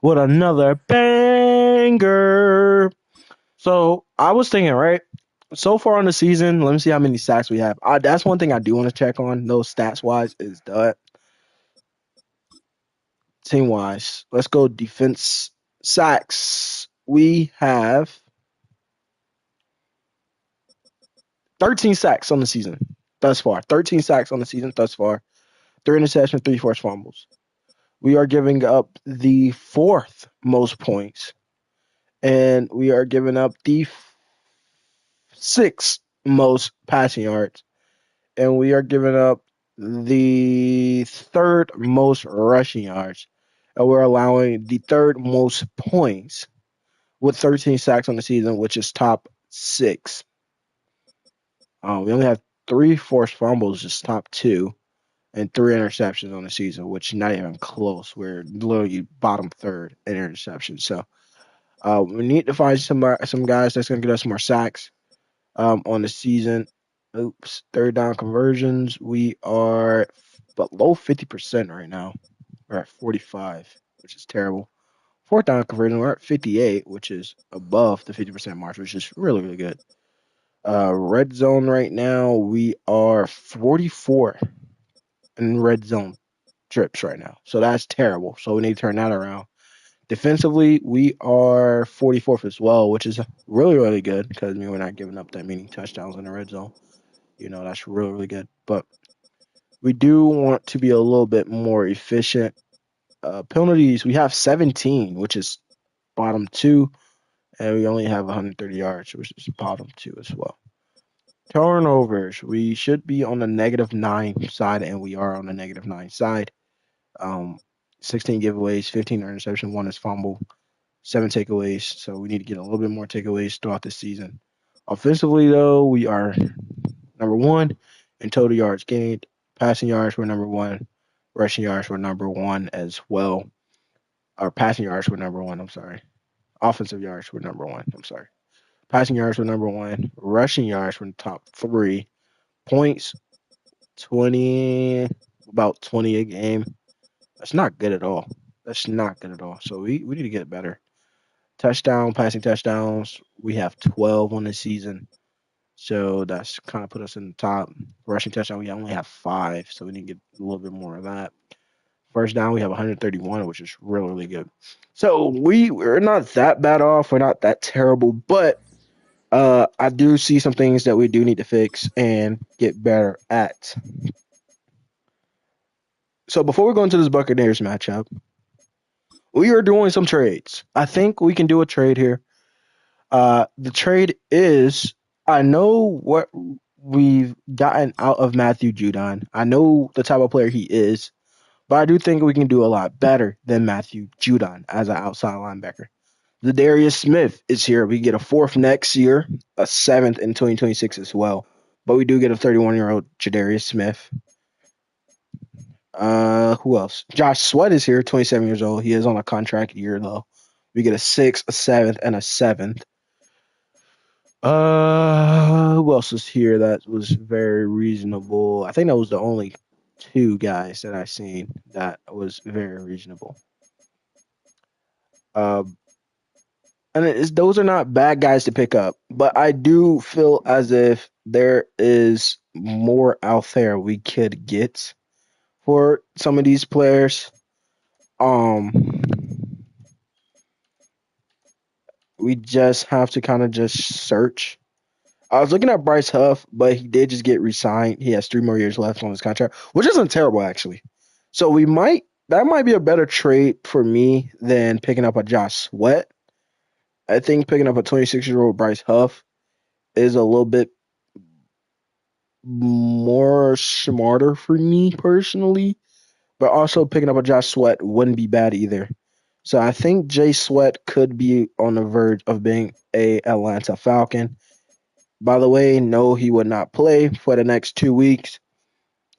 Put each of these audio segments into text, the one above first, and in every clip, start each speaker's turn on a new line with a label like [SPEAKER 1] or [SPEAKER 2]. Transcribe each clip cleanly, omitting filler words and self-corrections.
[SPEAKER 1] with another banger. So I was thinking, right? So far on the season, let me see how many sacks we have. That's one thing I do want to check on, those stats wise, is that team wise. Let's go defense sacks. We have 13 sacks on the season thus far. 13 sacks on the season thus far. 3 interceptions, 3 forced fumbles. We are giving up the fourth most points, and we are giving up the sixth most passing yards, and we are giving up the third most rushing yards, and we're allowing the third most points with 13 sacks on the season, which is top six. We only have 3 forced fumbles, just top two, and 3 interceptions on the season, which not even close. We're literally bottom third in interceptions. So we need to find some guys that's going to get us more sacks on the season. Oops, third down conversions. We are below 50% right now. We're at 45, which is terrible. Fourth down conversion, we're at 58, which is above the 50% mark, which is really, really good. Red zone right now, we are 44 in red zone trips right now. So that's terrible. So we need to turn that around. Defensively, we are 44th as well, which is really, really good because we're not giving up that many touchdowns in the red zone. That's really, really good. But we do want to be a little bit more efficient. Penalties, we have 17, which is bottom two, and we only have 130 yards, which is bottom two as well. Turnovers, we should be on the -9 side, and we are on the -9 side. 16 giveaways, 15 interception, 1 is fumble, 7 takeaways. So we need to get a little bit more takeaways throughout the season. Offensively, though, we are number one in total yards gained. Passing yards, we're number one. Rushing yards, we're number one as well. Our passing yards, we're number one. I'm sorry. Offensive yards, we're number one. I'm sorry. Passing yards, we're number one. Rushing yards, we're in the top three. Points, 20, about 20 a game. That's not good at all. That's not good at all. So we need to get better. Passing touchdowns, we have 12 on the season. So that's kind of put us in the top. Rushing touchdown, we only have 5. So we need to get a little bit more of that. First down, we have 131, which is really, really good. So we're not that bad off. We're not that terrible. But I do see some things that we do need to fix and get better at. So before we go into this Buccaneers matchup, we are doing some trades. I think we can do a trade here. The trade is, I know what we've gotten out of Matthew Judon. I know the type of player he is, but I do think we can do a lot better than Matthew Judon as an outside linebacker. Darius Smith is here. We get a 4th next year, a 7th in 2026 as well. But we do get a 31-year-old Jadarius Smith. Who else? Josh Sweat is here, 27 years old. He is on a contract year though. We get a 6th, a 7th, and a 7th. Who else is here that was very reasonable? I think that was the only 2 guys that I seen that was very reasonable. Those are not bad guys to pick up, but I do feel as if there is more out there we could get for some of these players. We just have to kind of just search. I was looking at Bryce Huff, but he did just get re-signed. He has 3 more years left on his contract, which isn't terrible actually. So that might be a better trade for me than picking up a Josh Sweat. I think picking up a 26-year-old Bryce Huff is a little bit more smarter for me personally, but also picking up a Josh Sweat wouldn't be bad either. So I think Jay Sweat could be on the verge of being a Atlanta Falcon. By the way, no, he would not play for the next 2 weeks.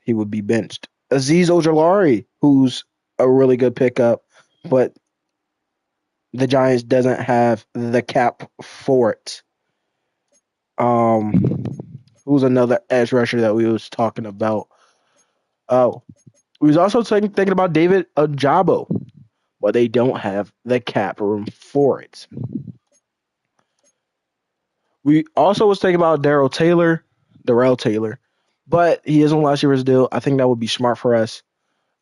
[SPEAKER 1] He would be benched. Azeez Ojulari, who's a really good pickup, but the Giants doesn't have the cap for it. Who's another edge rusher that we was talking about? Oh, we was also thinking about David Ajabo. but they don't have the cap room for it. We also was thinking about Darrell Taylor, but he is on last year's deal. I think that would be smart for us,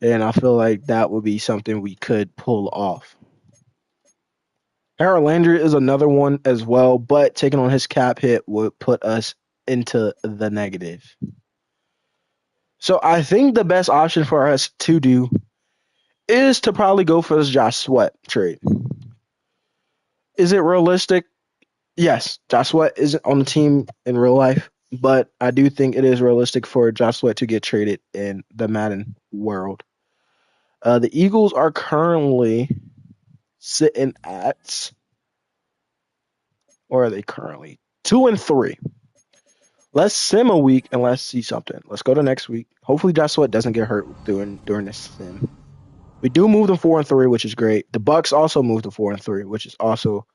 [SPEAKER 1] and I feel like that would be something we could pull off. Harold Landry is another one as well, but taking on his cap hit would put us into the negative. So I think the best option for us to do is to probably go for this Josh Sweat trade. Is it realistic? Yes, Josh Sweat isn't on the team in real life, but I do think it is realistic for Josh Sweat to get traded in the Madden world. The Eagles are currently sitting at, or are they currently 2-3? Let's sim a week and let's see something. Let's go to next week. Hopefully, Josh Sweat doesn't get hurt during this sim. We do move them 4-3, which is great. The Bucks also moved to 4-3, which is also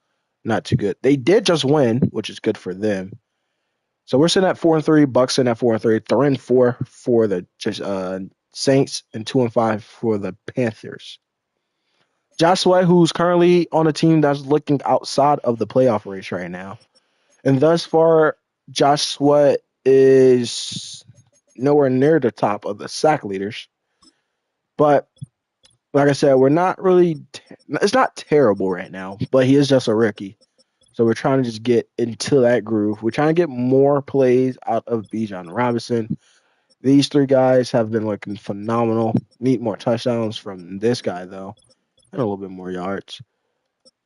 [SPEAKER 1] not too good. They did just win, which is good for them. So we're sitting at 4-3. Bucks sitting at 4-3. 3-4 for the Saints and 2-5 for the Panthers. Josh Sweat, who's currently on a team that's looking outside of the playoff race right now, and thus far, Josh Sweat is nowhere near the top of the sack leaders. But like I said, we're not really. It's not terrible right now, but he is just a rookie. So we're trying to just get into that groove. We're trying to get more plays out of Bijan Robinson. These three guys have been looking phenomenal. Need more touchdowns from this guy though, and a little bit more yards.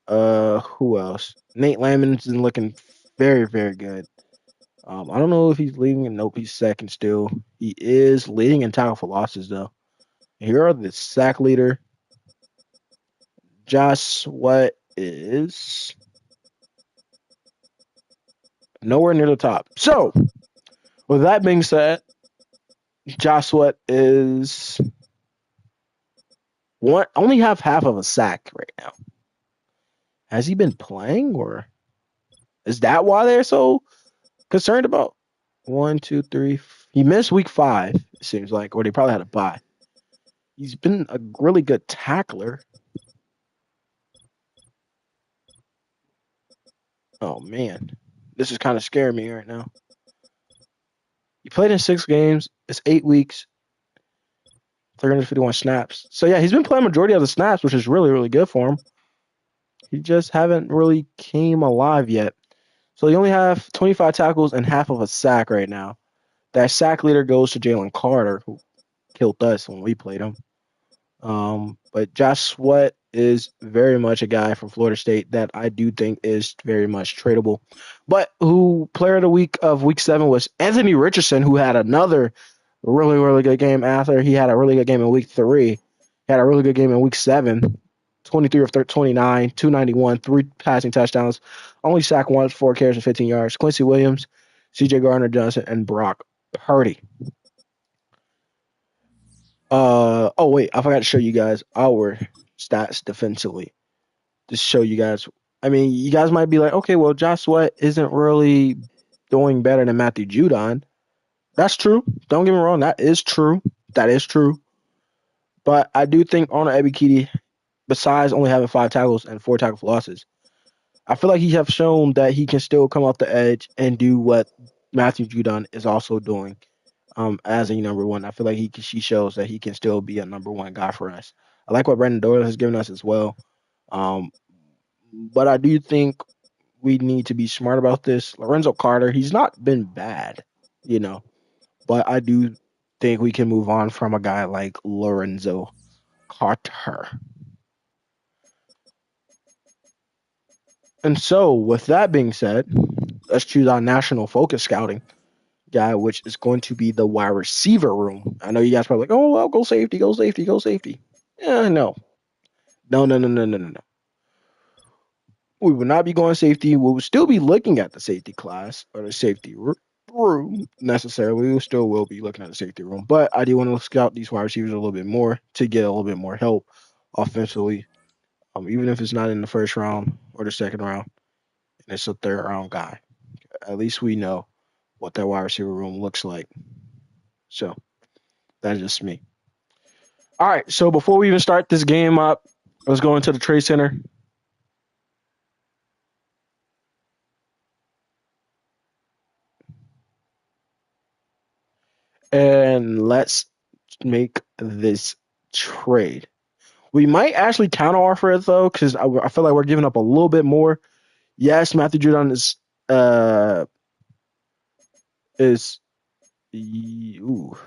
[SPEAKER 1] Who else? Nate Landman's been looking very, very good. I don't know if he's leading, and nope, he's second still. He is leading in tackle for losses though. Here are the sack leader. Josh Sweat is nowhere near the top. So, with that being said, Josh Sweat is only have half of a sack right now. Has he been playing, or is that why they're so concerned about 1, 2, 3? He missed week 5, it seems like, or they probably had a bye. He's been a really good tackler. Oh man, this is kind of scaring me right now. He played in 6 games. It's 8 weeks, 351 snaps. So yeah, he's been playing majority of the snaps, which is really, really good for him. He just haven't really came alive yet. So you only have 25 tackles and half of a sack right now. That sack leader goes to Jalen Carter, who killed us when we played him. But Josh Sweat is very much a guy from Florida State that I do think is very much tradable. But who player of the week of week 7 was Anthony Richardson, who had another really, really good game after he had a really good game in week 3. He had a really good game in week 7. 23 of 29, 291, 3 passing touchdowns, only sacked once, 4 carries and 15 yards. Quincy Williams, CJ Gardner-Johnson, and Brock Purdy. Oh wait, I forgot to show you guys our stats defensively. Just show you guys. I mean, you guys might be like, okay, well, Josh Sweat isn't really doing better than Matthew Judon. That's true. Don't get me wrong. That is true. That is true. But I do think Arnold Ebiketie, besides only having 5 tackles and 4 tackle for losses, I feel like he have shown that he can still come off the edge and do what Matthew Judon is also doing. As a number one, I feel like she shows that he can still be a number one guy for us. I like what Brandon Doyle has given us as well. But I do think we need to be smart about this. Lorenzo Carter, he's not been bad, but I do think we can move on from a guy like Lorenzo Carter. And so, with that being said, let's choose our national focus scouting guy, which is going to be the wide receiver room. I know you guys probably like, oh, well, go safety, go safety, go safety. Yeah, no. No. We would not be going safety. We would still be looking at the safety class or the safety room necessarily. We still will be looking at the safety room. But I do want to scout these wide receivers a little bit more to get a little bit more help offensively, even if it's not in the first round or the second round, and it's a third round guy. At least we know what that wide receiver room looks like. So that's just me. All right. So before we even start this game up, Let's go into the trade center and let's make this trade. We might actually counter offer it though, because I feel like we're giving up a little bit more. Yes, Matthew Judon uh is ooh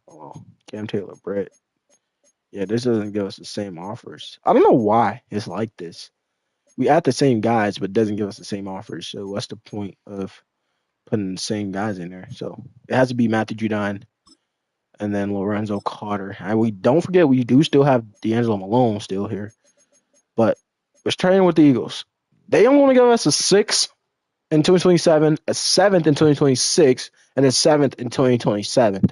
[SPEAKER 1] oh, Cam Taylor Brett. Yeah, this doesn't give us the same offers. I don't know why it's like this. We add the same guys, but it doesn't give us the same offers. So what's the point of putting the same guys in there? So it has to be Matthew Judon and then Lorenzo Carter. And we don't forget we do still have D'Angelo Malone still here. But we're training with the Eagles. They only give us a sixth in 2027, a seventh in 2026, and a seventh in 2027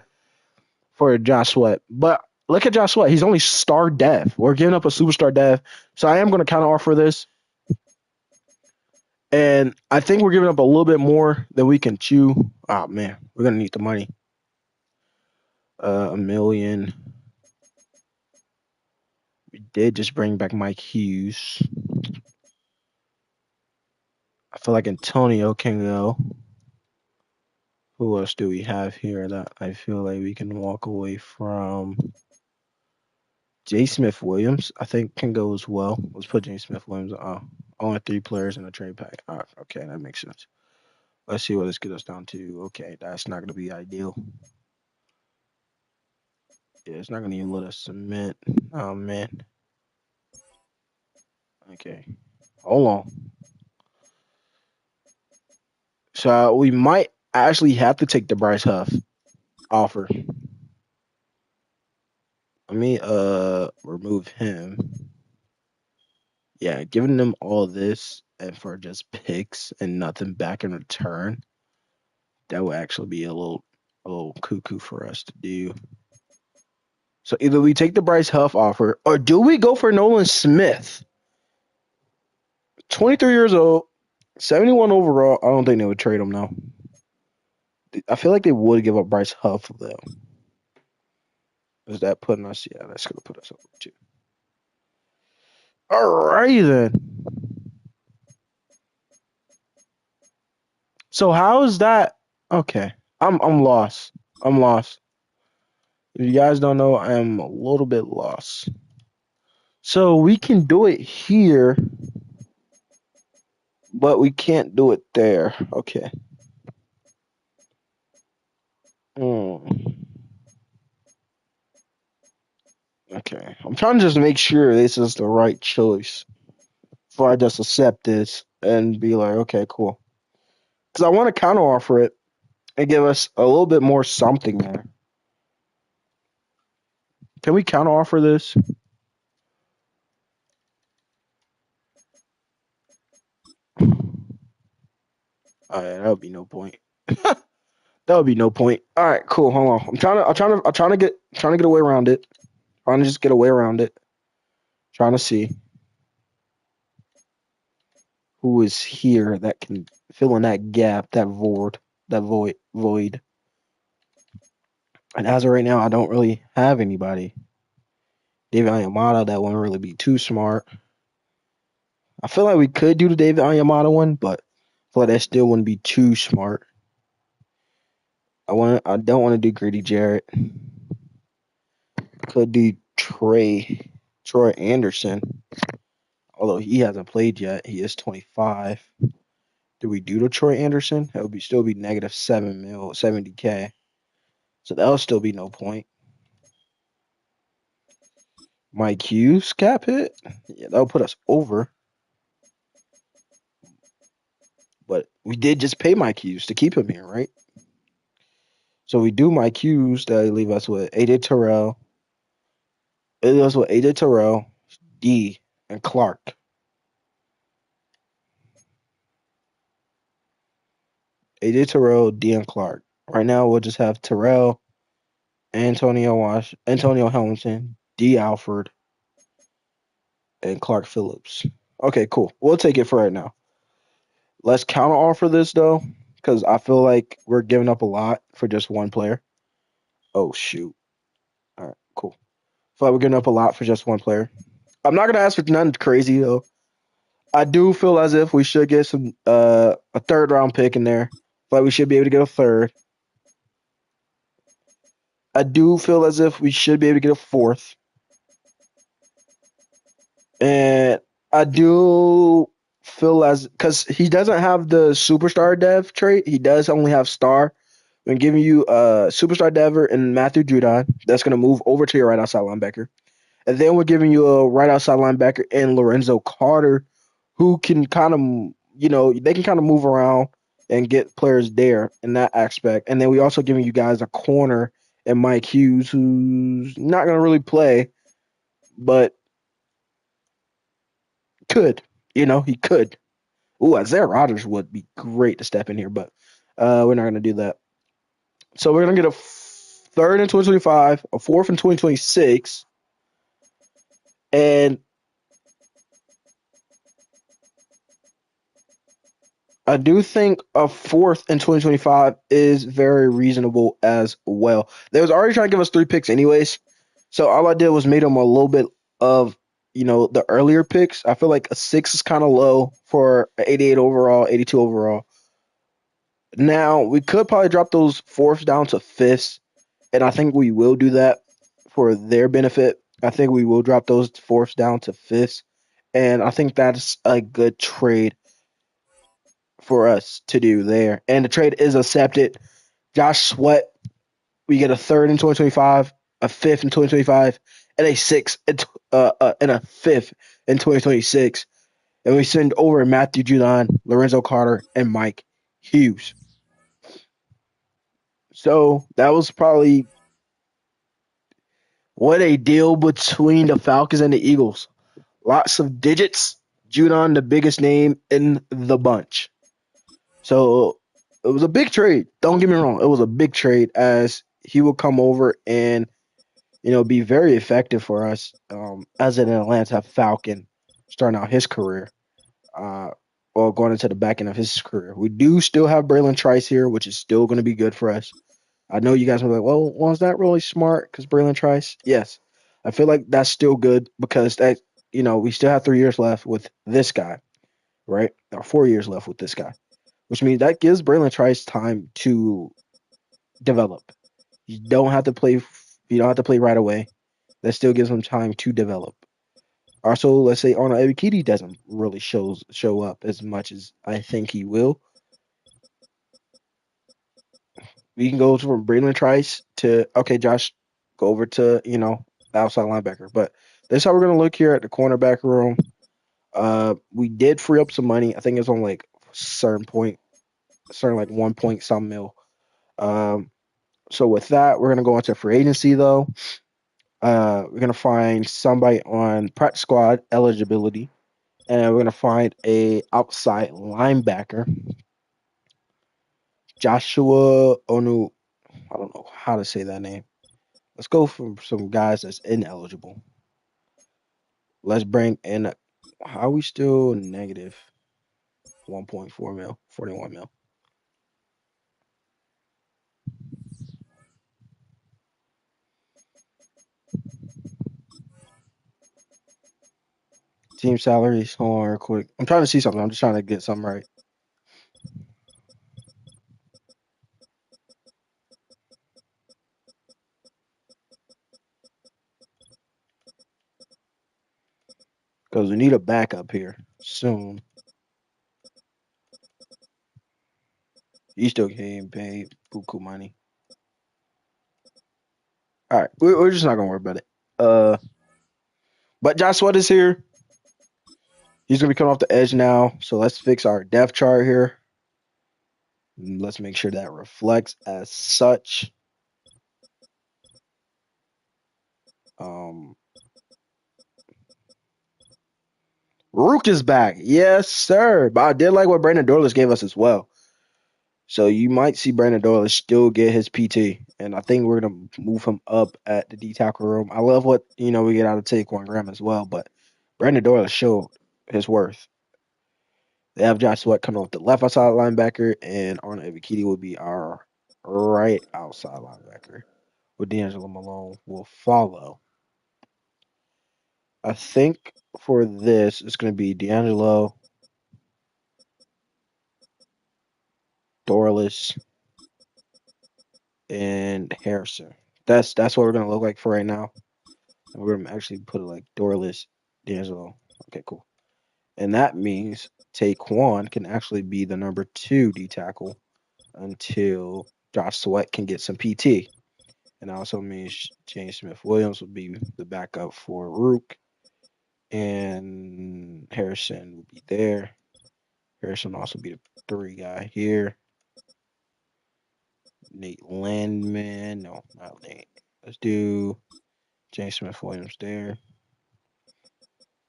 [SPEAKER 1] for Josh Sweat. But look at Josh Sweat. He's only star dev. We're giving up a superstar dev. So I am going to counter offer this. And I think we're giving up a little bit more than we can chew. Oh, man. We're going to need the money. A million. We did just bring back Mike Hughes. I feel like Antonio can go. Who else do we have here that I feel like we can walk away from? J. Smith Williams, I think, can go as well. Let's put J. Smith Williams. Only 3 players in the trade pack. Okay, that makes sense. Let's see what this gets us down to. Okay, that's not going to be ideal. Yeah, it's not going to even let us submit. Oh, man. Okay, hold on. So we might actually have to take the Bryce Huff offer. Let me remove him. Yeah, giving them all this and for just picks and nothing back in return, that would actually be a little cuckoo for us to do. So either we take the Bryce Huff offer or do we go for Nolan Smith? 23 years old, 71 overall. I don't think they would trade him now. I feel like they would give up Bryce Huff though. Is that putting us? Yeah, that's gonna put us over too. All right then. So how is that? Okay, I'm lost. I'm lost. If you guys don't know, I am a little bit lost. So we can do it here, but we can't do it there. Okay. Hmm. Okay. I'm trying to just make sure this is the right choice before I just accept this and be like, okay, cool. Because I want to counteroffer it and give us a little bit more something there. Can we counteroffer this? Oh, yeah, that would be no point. That would be no point. All right, cool. Hold on. I'm trying to get away around it. Trying to just get away around it. Trying to see who is here that can fill in that gap, that void. And as of right now, I don't really have anybody. David Ayamada, that wouldn't really be too smart. I feel like we could do the David Ayamada one, but I feel like that still wouldn't be too smart. I don't want to do Grady Jarrett. Could do Troy Anderson, although he hasn't played yet. He is 25. Do we do the Troy Anderson? That would still be negative 70K. So that would still be no point. Mike Hughes cap hit? Yeah, that would put us over. But we did just pay Mike Hughes to keep him here, right? So we do Mike Hughes, that leave us with AJ Terrell. It leaves us with AJ Terrell, D, and Clark. AJ Terrell, D, and Clark. Right now we'll just have Terrell, Antonio Hamilton, D. Alford, and Clark Phillips. Okay, cool. We'll take it for right now. Let's counter offer this though, because I feel like we're giving up a lot for just one player. Oh shoot. All right, cool. Feel like we're giving up a lot for just one player. I'm not gonna ask for nothing crazy though. I do feel as if we should get some a third round pick in there. Like we should be able to get a third. I do feel as if we should be able to get a fourth. And I do feel as because he doesn't have the superstar dev trait, he does only have star. I'm giving you superstar dever and Matthew Judon. That's gonna move over to your right outside linebacker. And then we're giving you a right outside linebacker and Lorenzo Carter, who can kind of, they can kind of move around and get players there in that aspect. And then we also giving you guys a corner and Mike Hughes, who's not going to really play, but could, he could. Ooh, Isaiah Rodgers would be great to step in here, but we're not going to do that. So we're going to get a third in 2025, a fourth in 2026, and I do think a fourth in 2025 is very reasonable as well. They was already trying to give us three picks anyways. So all I did was made them a little bit of, the earlier picks. I feel like a six is kind of low for 88 overall, 82 overall. Now we could probably drop those fourths down to fifths, and I think we will do that for their benefit. I think we will drop those fourths down to fifths, and I think that's a good trade for us to do there. And the trade is accepted. Josh Sweat, we get a third in 2025, a fifth in 2025, and a sixth and a fifth in 2026. And we send over Matthew Judon, Lorenzo Carter, and Mike Hughes. So that was probably what a deal between the Falcons and the Eagles. Lots of digits. Judon, the biggest name in the bunch. So it was a big trade. Don't get me wrong. It was a big trade as he will come over and, be very effective for us as an Atlanta Falcon starting out his career. Uh, or going into the back end of his career. We do still have Braylon Trice here, which is still going to be good for us. I know you guys were like, well, was that really smart? Because Braylon Trice? Yes. I feel like that's still good because we still have 3 years left with this guy, right? Or 4 years left with this guy, which means that gives Braylon Trice time to develop. You don't have to play. You don't have to play right away. That still gives him time to develop. Also, let's say Arnold Ebiketie doesn't really show up as much as I think he will. We can go from Braylon Trice to okay, Josh, go over to the outside linebacker. But this is how we're gonna look here at the cornerback room. We did free up some money. I think it's on like certain like 1 point some mil. Um, so with that, we're gonna go into free agency though. We're gonna find somebody on practice squad eligibility, and we're gonna find a outside linebacker, Joshua Onu. I don't know how to say that name. Let's go for some guys that's ineligible. Let's bring in. How are we still negative 1.4 mil, 41 mil? Team salaries. Hold on, real quick. I'm trying to see something. I'm just trying to get something right. Because we need a backup here soon. He's still getting paid buku money. All right, we're just not gonna worry about it. But Josh Sweat is here. He's gonna be coming off the edge now. So let's fix our depth chart here. Let's make sure that reflects as such. Um, Rook is back. Yes, sir. But I did like what Brandon Dorlus gave us as well. So you might see Brandon Dorlus still get his PT. And I think we're gonna move him up at the D tackle room. I love what we get out of Taquan Graham as well, but Brandon Dorlus showed his worth. They have Josh Sweat coming off the left outside linebacker, and Arnold Ebiketie will be our right outside linebacker. With D'Angelo Malone will follow. I think for this, it's going to be D'Angelo, Dorless, and Harrison. That's what we're going to look like for right now. And we're going to actually put it like Dorless, D'Angelo. Okay, cool. And that means Taquan can actually be the number 2 D tackle until Josh Sweat can get some PT. And also means James Smith Williams will be the backup for Rook, and Harrison will be there. Harrison will also be the 3 guy here. Nate Landman, no, not Nate. Let's do James Smith Williams there.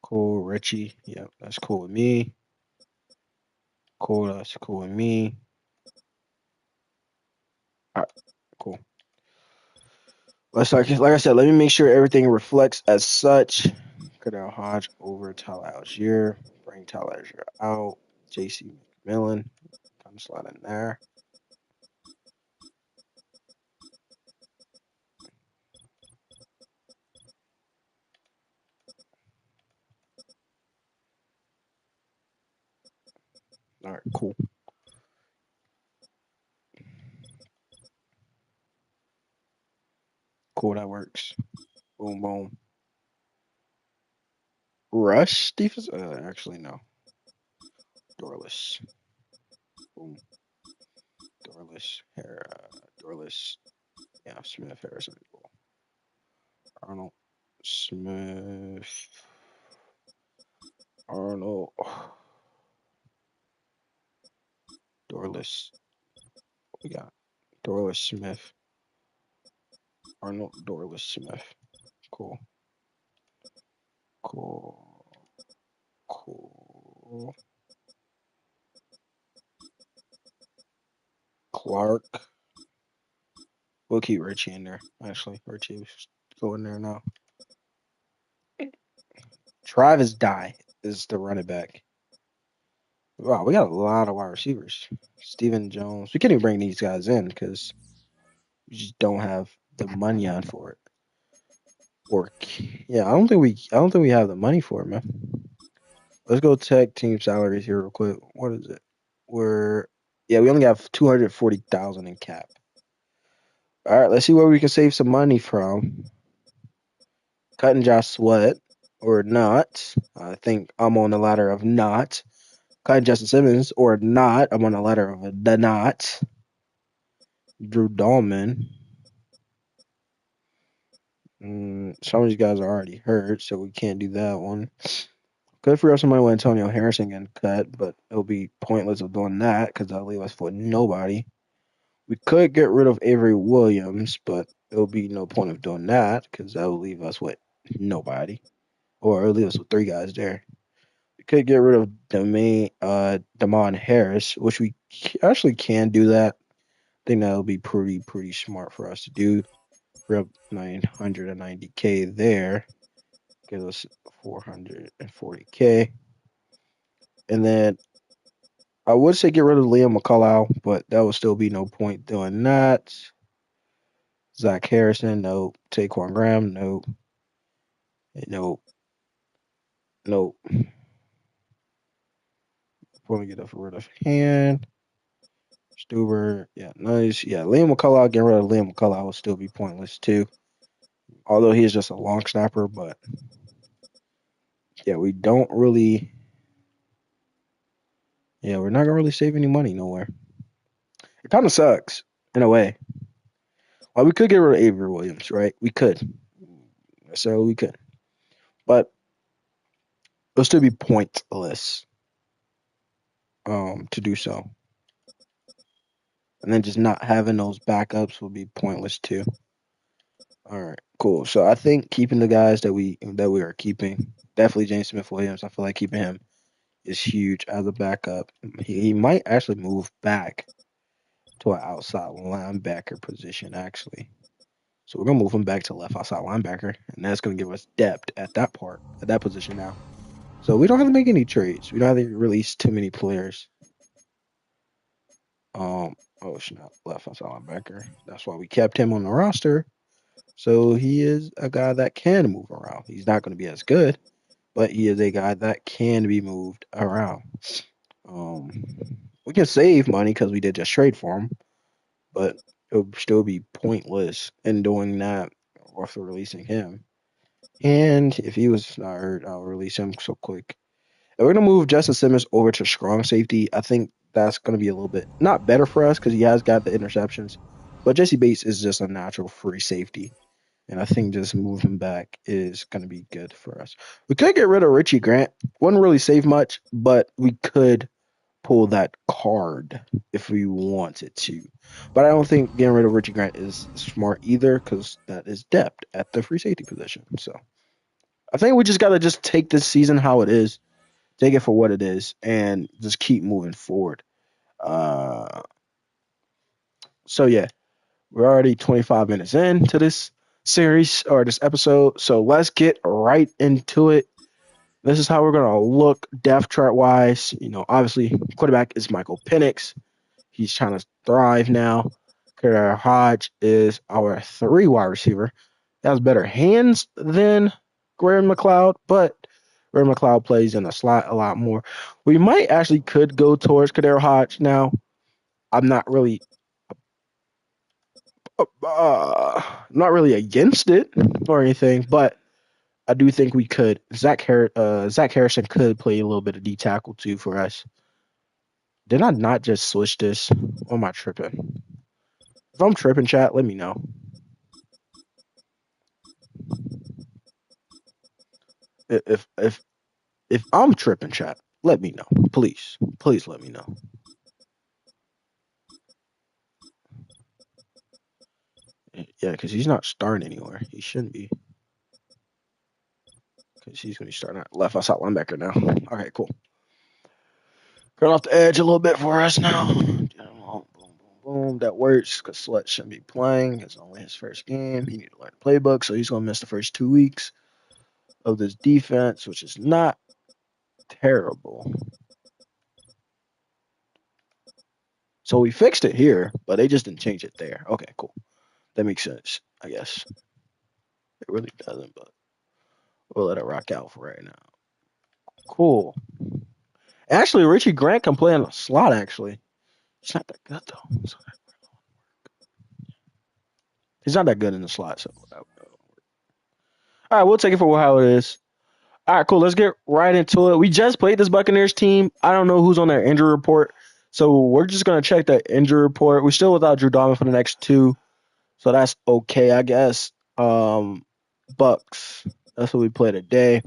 [SPEAKER 1] Cool, Richie. Yep, that's cool with me. Cool, that's cool with me. All right, cool. Let's start. Like I said, let me make sure everything reflects as such. Cordell Hodge over Tyler Algier. Bring Tyler Algier out. JC McMillan. Kind of slide in there. All right, cool. Cool, that works. Boom, boom. Rush defense? Actually, no. Dorless. Boom. Dorless. Dorless. Yeah, Smith, Harrison. Arnold. Smith. Arnold. Dorless. We got Dorless Smith. Arnold Dorless Smith. Cool. Cool. Cool. Clark. We'll keep Richie in there. Actually, Richie's going there now. Travis Dye is the running back. Wow, we got a lot of wide receivers. Steven Jones. We can't even bring these guys in because we just don't have the money on for it. Or yeah, I don't think we have the money for it, man. Let's go check team salaries here real quick. What is it? We only have 240,000 in cap. All right, let's see where we can save some money from. Cutting Josh Sweat or not. I think I'm on the ladder of not. Cutting Justin Simmons or not. I'm on the ladder of the not. Drew Dahlman. Some of these guys are already hurt, so we can't do that one. Could free up some money with Antonio Harrison getting cut, but it'll be pointless of doing that because that'll leave us with nobody. We could get rid of Avery Williams, but it'll be no point of doing that because that will leave us with nobody. Or it'll leave us with 3 guys there. We could get rid of Damon Harris, which we actually can do that. I think that'll be pretty smart for us to do. Free up 990K there. Give us 440K. And then I would say get rid of Liam McCullough, but that would still be no point doing that. Zach Harrison, no. Taquan Graham, no. No. No. Want to get rid of Hand. Stuber, yeah, nice. Yeah, Liam McCullough, getting rid of Liam McCullough will still be pointless too. Although he is just a long snapper, but yeah, we don't really. Yeah, we're not gonna really save any money nowhere. It kind of sucks in a way. Well, we could get rid of Avery Williams, right? We could. So we could. But it'll still be pointless to do so. And then just not having those backups will be pointless too. All right, cool. So I think keeping the guys that we are keeping, definitely James Smith Williams. I feel like keeping him is huge as a backup. He might actually move back to an outside linebacker position, actually. So we're gonna move him back to left outside linebacker, and that's gonna give us depth at that position now. So we don't have to make any trades. We don't have to release too many players. Oh snap, left outside linebacker. That's why we kept him on the roster. So he is a guy that can move around. He's not going to be as good, but he is a guy that can be moved around. Um, we can save money because we did just trade for him, but it would still be pointless in doing that after releasing him. And if he was not hurt, I'll release him so quick. If we're gonna move Justin Simmons over to strong safety, I think that's gonna be a little bit not better for us because he has got the interceptions, but Jesse Bates is just a natural free safety. And I think just moving him back is going to be good for us. We could get rid of Richie Grant. Wouldn't really save much, but we could pull that card if we wanted to. But I don't think getting rid of Richie Grant is smart either because that is depth at the free safety position. So I think we just got to just take this season how it is, take it for what it is, and just keep moving forward. Uh, so yeah, we're already 25 minutes into this series or this episode. So let's get right into it. This is how we're going to look depth chart wise. Obviously, quarterback is Michael Penix. He's trying to thrive now. Kader Hodge is our 3 wide receiver. He has better hands than Graham McLeod, but Graham McLeod plays in the slot a lot more. We might actually could go towards Kader Hodge now. I'm not really against it or anything, but I do think we could. Zach Harrison could play a little bit of D tackle too for us. Did I not just switch this? Or am I tripping? If I'm tripping, chat, let me know. If I'm tripping, chat, let me know. Please let me know. Yeah, because he's not starting anywhere. He shouldn't be. Because he's going to be starting at left outside linebacker now. Okay, cool. Cut off the edge a little bit for us now. Boom, boom, boom. That works because Slut shouldn't be playing. It's only his first game. He need to learn the playbook, so he's going to miss the first 2 weeks of this defense, which is not terrible. So we fixed it here, but they just didn't change it there. Okay, cool. That makes sense, I guess. It really doesn't, but we'll let it rock out for right now. Cool. Actually, Richie Grant can play in the slot, actually. It's not that good, though. He's not that good in the slot, so. All right, we'll take it for how it is. All right, cool. Let's get right into it. We just played this Buccaneers team. I don't know who's on their injury report, so we're just going to check the injury report. We're still without Drew Dalman for the next 2, so that's okay, I guess. Bucks. That's what we play today.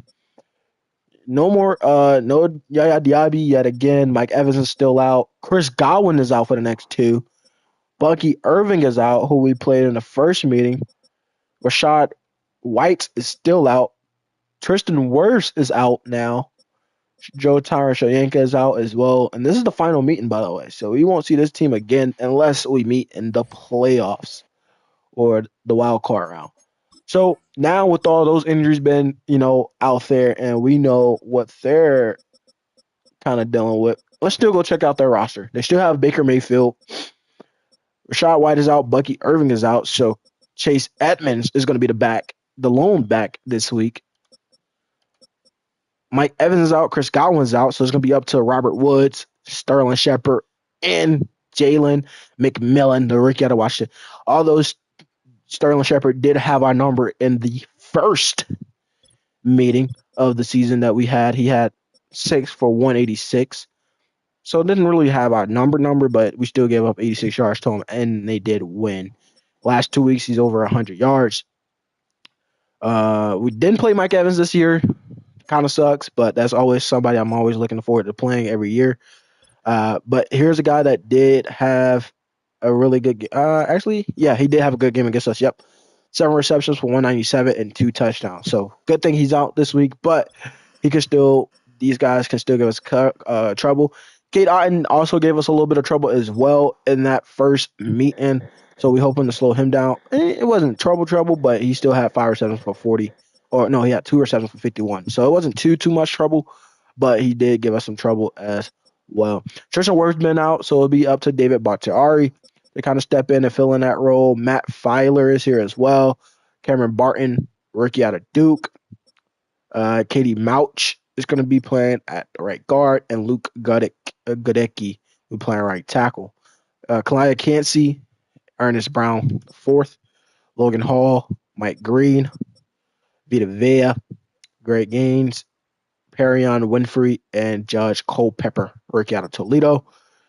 [SPEAKER 1] No Yaya Diaby yet again. Mike Evans is still out. Chris Godwin is out for the next 2. Bucky Irving is out, who we played in the first meeting. Rashad White is still out. Tristan Wirfs is out now. Joe Tyron Shoyanka is out as well. And this is the final meeting, by the way. So we won't see this team again unless we meet in the playoffs or the wild card round. So now with all those injuries been, out there and we know what they're kind of dealing with, let's still go check out their roster. They still have Baker Mayfield. Rashad White is out. Bucky Irving is out. So Chase Edmonds is going to be the lone back this week. Mike Evans is out. Chris Godwin's out. So it's going to be up to Robert Woods, Sterling Shepard, and Jalen McMillan, the rookie out of Washington. All those Sterling Shepard did have our number in the first meeting of the season that we had. He had 6 for 186. So it didn't really have our number, but we still gave up 86 yards to him, and they did win. Last 2 weeks, he's over 100 yards. We didn't play Mike Evans this year. Kind of sucks, but that's always somebody I'm always looking forward to playing every year. But here's a guy that did have a really good actually, yeah, he did have a good game against us. Yep. 7 receptions for 197 and 2 touchdowns. So good thing he's out this week, but these guys can still give us trouble. Kate Otten also gave us a little bit of trouble as well in that first meeting. So we're hoping to slow him down. It wasn't trouble, but he still had 5 receptions for 40. Or no, he had 2 receptions for 51. So it wasn't too much trouble, but he did give us some trouble as well. Tristan Wirfs been out, so it'll be up to David Bakhtiari to kind of step in and fill in that role. Matt Filer is here as well. Cameron Barton, rookie out of Duke. Katie Mouch is going to be playing at right guard, and Luke Godecki will be playing right tackle. Kalia Cansey, Ernest Brown, fourth. Logan Hall, Mike Green, Vita Vea, Greg Gaines, Perion Winfrey, and Judge Culpepper, rookie out of Toledo.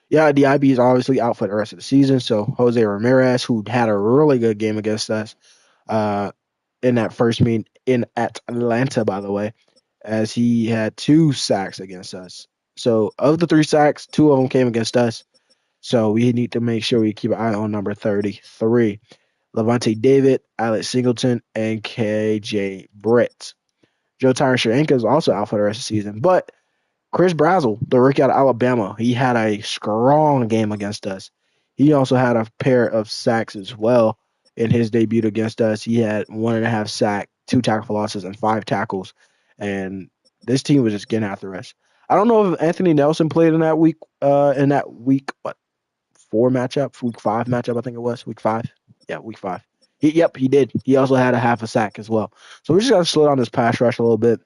[SPEAKER 1] Yeah, the IB is obviously out for the rest of the season. So Jose Ramirez, who had a really good game against us uh, in that first meet in Atlanta, by the way, as he had 2 sacks against us. So of the 3 sacks, 2 of them came against us. So we need to make sure we keep an eye on number 33. Levante David, Alex Singleton, and KJ Brett. Joe Tyrant is also out for the rest of the season. But Chris Brazzell, the rookie out of Alabama, he had a strong game against us. He also had a pair of sacks as well in his debut against us. He had 1.5 sack, 2 tackle for losses, and 5 tackles. And this team was just getting after us. I don't know if Anthony Nelson played in that week, what, 4 matchup, week 5 matchup, I think it was, week 5. Yeah, week 5. Yep, he did. He also had a half a sack as well. So we just got to slow down this pass rush a little bit.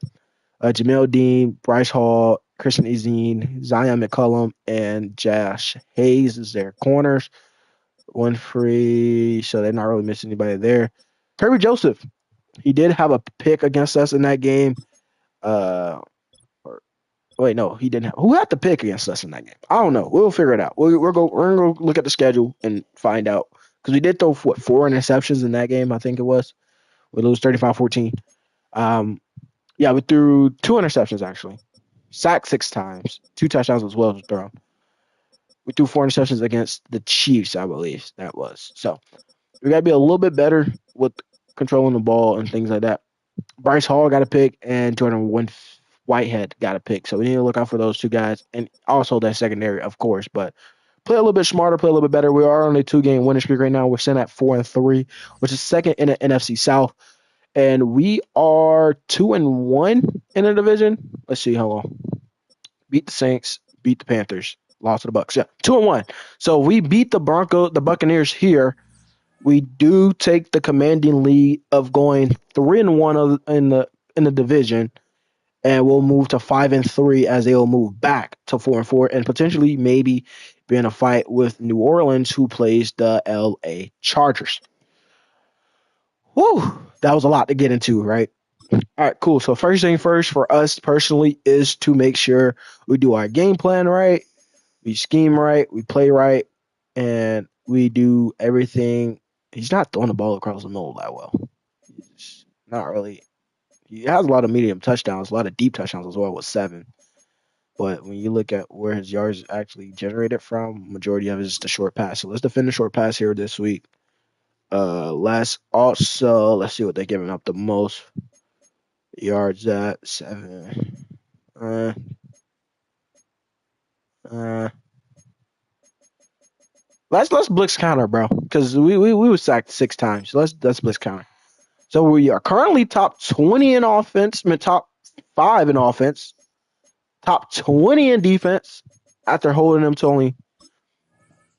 [SPEAKER 1] Jamel Dean, Bryce Hall, Christian Ezine, Zion McCullum, and Josh Hayes is their corners. Winfrey, so they're not really missing anybody there. Kirby Joseph, he did have a pick against us in that game. Or, wait, no, he didn't have. Who had the pick against us in that game? I don't know. We'll figure it out. We're gonna go look at the schedule and find out because we did throw 4 interceptions in that game. I think it was. We lose 35-14. Yeah, we threw 2 interceptions actually. Sacked 6 times. 2 touchdowns as well as thrown. We threw 4 interceptions against the Chiefs, I believe that was. So we got to be a little bit better with controlling the ball and things like that. Bryce Hall got a pick, and Whitehead got a pick. So we need to look out for those 2 guys, and also that secondary, of course. But play a little bit smarter, play a little bit better. We are on a 2-game winning streak right now. We're sitting at 4-3, which is second in the NFC South, and we are 2-1 in the division. Let's see, hold on. Beat the Saints, beat the Panthers, lost to the Bucks. Yeah, 2-1. So we beat the Buccaneers here. We do take the commanding lead of going 3-1 in the division, and we'll move to 5-3 as they'll move back to 4-4, and potentially maybe be in a fight with New Orleans, who plays the LA Chargers. Whew, that was a lot to get into, right? All right, cool. So first thing first for us personally is to make sure we do our game plan right, we scheme right, we play right, and we do everything. He's not throwing the ball across the middle that well. He's not really. He has a lot of medium touchdowns, a lot of deep touchdowns as well with 7. But when you look at where his yards actually generated from, majority of it is the short pass. So let's defend the short pass here this week. Let's see what they're giving up the most yards at 7. Uh, uh, let's blitz counter, bro, because we were sacked 6 times. Let's blitz counter. So we are currently top 20 in offense, I mean, top 5 in offense, top 20 in defense after holding them to only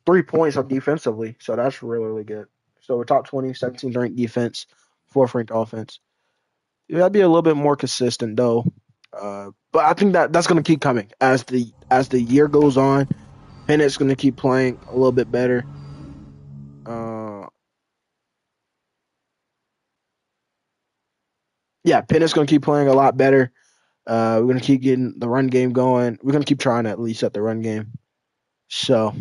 [SPEAKER 1] 3 points of defensively. So that's really, really good. So we're top 20, 17th ranked defense, 4th ranked offense. You gotta be a little bit more consistent though. But I think that's gonna keep coming as the year goes on. Pennett's gonna keep playing a little bit better. Uh, yeah, Pennett's gonna keep playing a lot better. We're gonna keep getting the run game going. We're gonna keep trying to at least at the run game. So,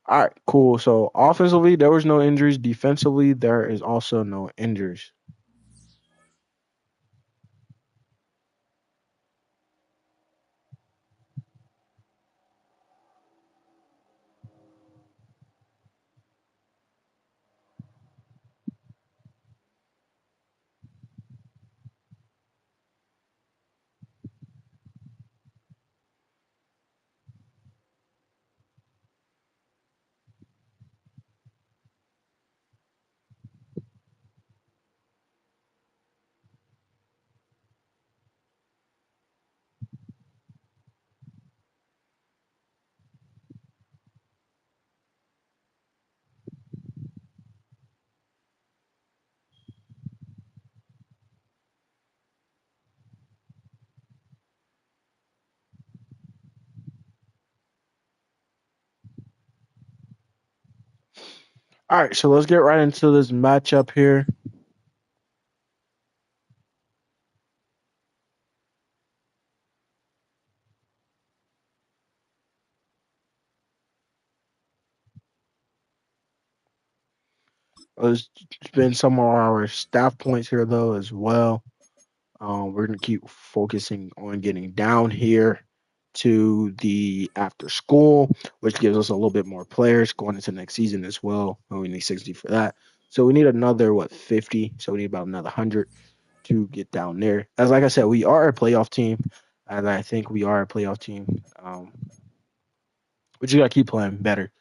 [SPEAKER 1] all right, cool. So offensively, there was no injuries. Defensively, there is also no injuries. All right, so let's get right into this matchup here. There's been some of our staff points here though as well. We're gonna keep focusing on getting down here to the after school, which gives us a little bit more players going into next season as well. And we need 60 for that. So we need another 50. So we need about another 100 to get down there. As like I said, we are a playoff team, and I think we are a playoff team. We just gotta keep playing better.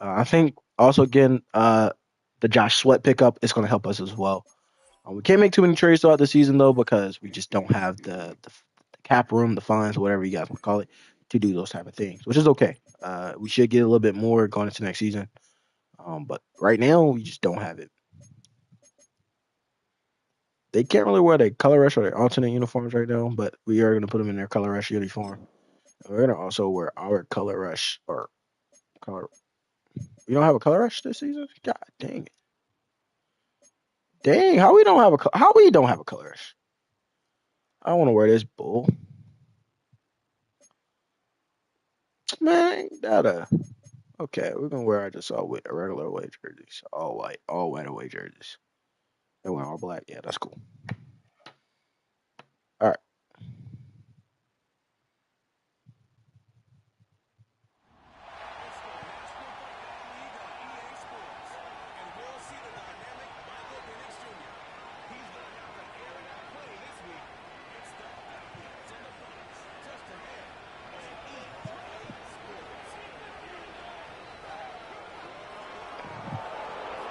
[SPEAKER 1] I think also again, the Josh Sweat pickup is gonna help us as well. We can't make too many trades throughout the season though because we just don't have the cap room, the funds, whatever you guys want to call it, to do those type of things, which is okay. We should get a little bit more going into next season, but right now we just don't have it. They can't really wear their color rush or their alternate uniforms right now, but we are going to put them in their color rush uniform. We're going to also wear our color rush or color. We don't have a color rush this season. God dang it! Dang, how we don't have a color rush? I want to wear this bull. Man, ain't that a okay? We're gonna wear our just all white, regular away jerseys, all white away jerseys, and we're all black. Yeah, that's cool. All right.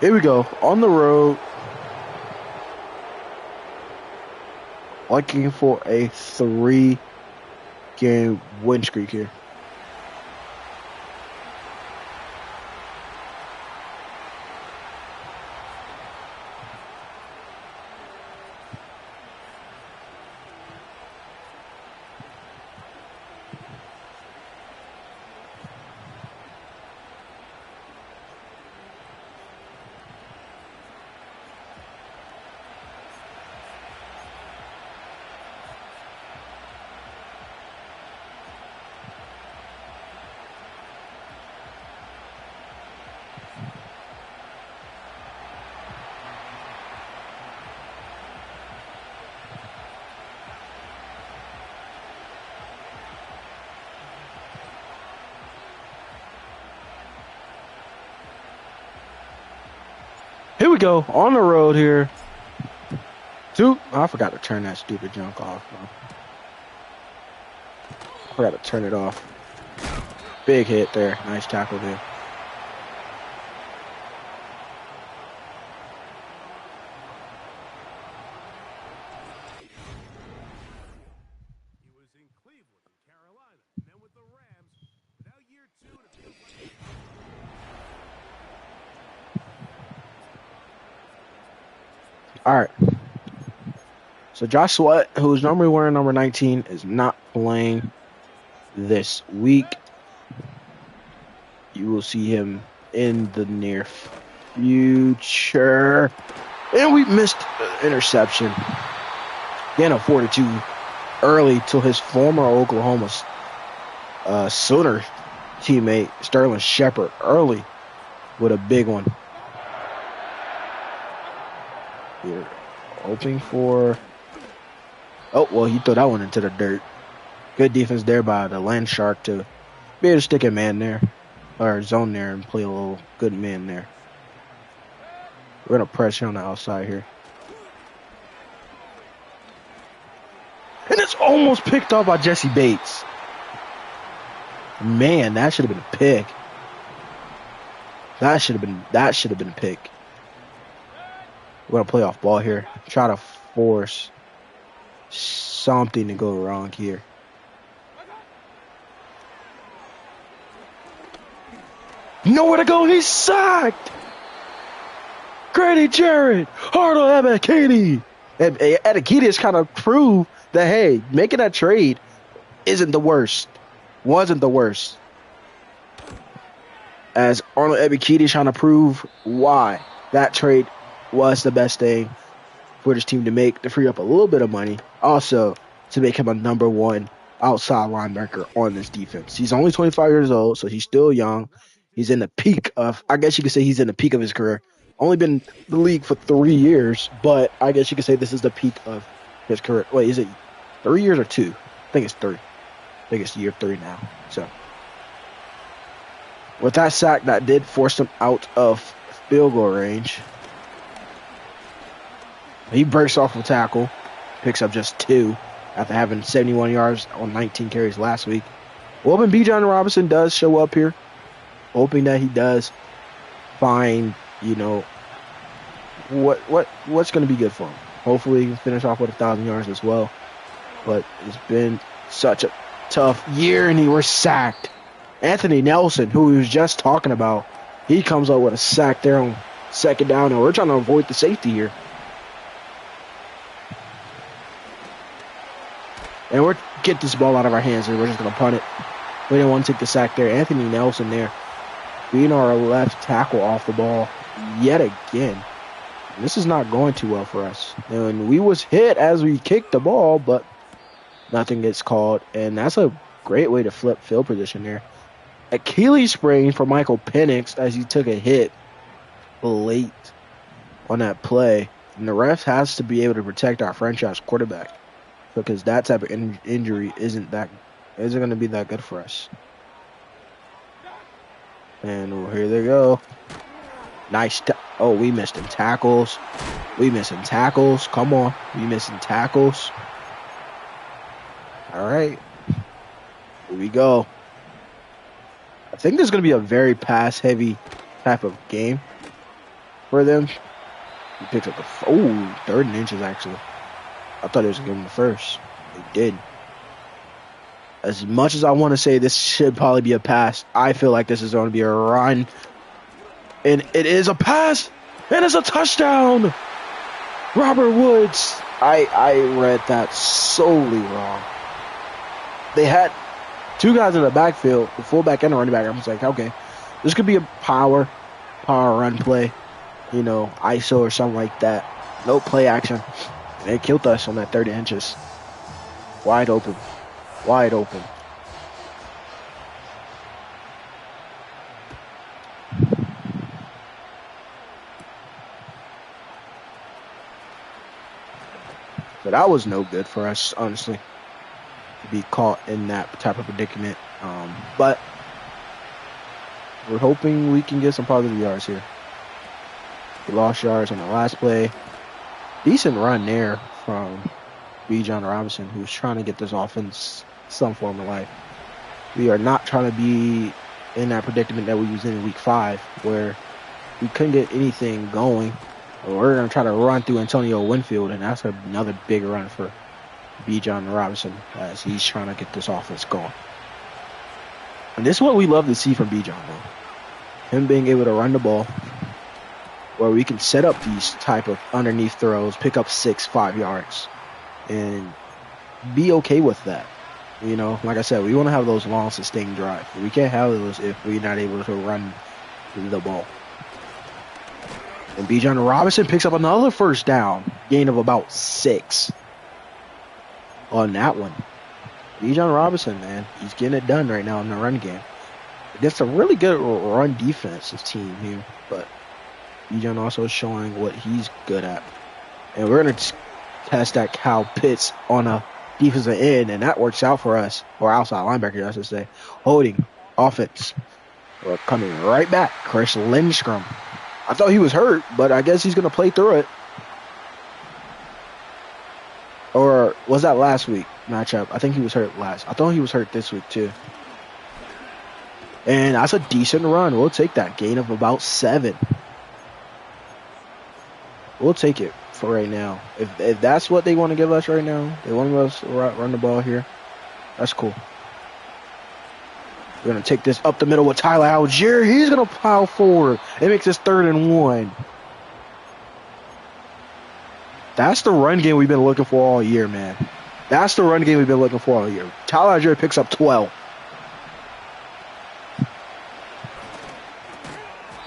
[SPEAKER 1] Here we go on the road, looking for a 3-game win streak here. Here we go on the road here. I forgot to turn that stupid junk off, bro. I forgot to turn it off. Big hit there. Nice tackle there. All right. So Josh Sweat, who's normally wearing number 19, is not playing this week. You will see him in the near future. And we missed the interception. Again, a 42 early to his former Oklahoma Sooner teammate, Sterling Shepard, early with a big one. We're hoping for... Oh, well, he threw that one into the dirt. Good defense there by the Land Shark to be able to stick a man there, or zone there, and play a little good man there. We're going to press here on the outside here. And it's almost picked up by Jesse Bates. Man, that should have been a pick. That should have been a pick. We're going to play off ball here. Try to force something to go wrong here. Nowhere to go. He's sacked. Grady Jarrett. Hardo Abakidi. And Abakidi has kind of proved that, hey, making that trade isn't the worst. Wasn't the worst. as Arnold Ebiketie trying to prove why that trade was the best thing for this team to make, to free up a little bit of money. Also, to make him a number one outside linebacker on this defense. He's only 25 years old, so he's still young. He's in the peak of, I guess you could say he's in the peak of his career. Only been in the league for 3 years, but I guess you could say this is the peak of his career. Wait, is it 3 years or 2? I think it's 3. I think it's year 3 now. So, with that sack, that did force him out of field goal range. He breaks off a tackle, picks up just 2 after having 71 yards on 19 carries last week. Well, when Bijan Robinson does show up here, hoping that he does find, what's going to be good for him. Hopefully he can finish off with 1,000 yards as well. But it's been such a tough year, and he was sacked. Anthony Nelson, who we was just talking about, he comes up with a sack there on second down, and we're trying to avoid the safety here. And we're get this ball out of our hands, and we're just going to punt it. We didn't want to take the sack there. Anthony Nelson there being our left tackle off the ball yet again. This is not going too well for us. And we was hit as we kicked the ball, but nothing gets called. And that's a great way to flip field position there. Achilles sprain for Michael Penix as he took a hit late on that play. And the ref has to be able to protect our franchise quarterback, because that type of injury isn't going to be that good for us. And here they go. Nice. We missed in tackles. Come on. We missing tackles. All right. Here we go. I think this is going to be a very pass-heavy type of game for them. He picks up the 3rd and inches, actually. I thought it was going to give him the first. They did. As much as I want to say this should probably be a pass, I feel like this is going to be a run. And it is a pass. And it's a touchdown. Robert Woods. I read that solely wrong. They had 2 guys in the backfield, the fullback and the running back. I was like, okay, this could be a power run play. ISO or something like that. No play action. They killed us on that 30 inches. Wide open. So that was no good for us, honestly, to be caught in that type of predicament. But we're hoping we can get some positive yards here. We lost yards on the last play. Decent run there from Bijan Robinson, who's trying to get this offense some form of life. We are not trying to be in that predicament that we was in week 5, where we couldn't get anything going. We're going to try to run through Antonio Winfield, and that's another big run for Bijan Robinson as he's trying to get this offense going. And this is what we love to see from Bijan, though. Him being able to run the ball, where we can set up these type of underneath throws, pick up 6-5 yards, and be okay with that. Like I said, we want to have those long, sustained drives. We can't have those if we're not able to run the ball. And Bijan Robinson picks up another first down, gain of about 6 on that one. Bijan Robinson, man, he's getting it done right now in the run game. Against a really good run defensive team here, but Bijan also showing what he's good at. And we're going to test that Kyle Pitts on a defensive end, and that works out for us, or outside linebacker, I should say. Holding offense. We're coming right back. Chris Lindstrom. I thought he was hurt, but I guess he's going to play through it. Or was that last week matchup? I think he was hurt last. I thought he was hurt this week too. And that's a decent run. We'll take that. Gain of about 7. We'll take it for right now. If that's what they want to give us right now, they want us to run the ball here, that's cool. We're going to take this up the middle with Tyler Algier. He's going to plow forward. It makes this 3rd and 1. That's the run game we've been looking for all year, man. That's the run game we've been looking for all year. Tyler Algier picks up 12.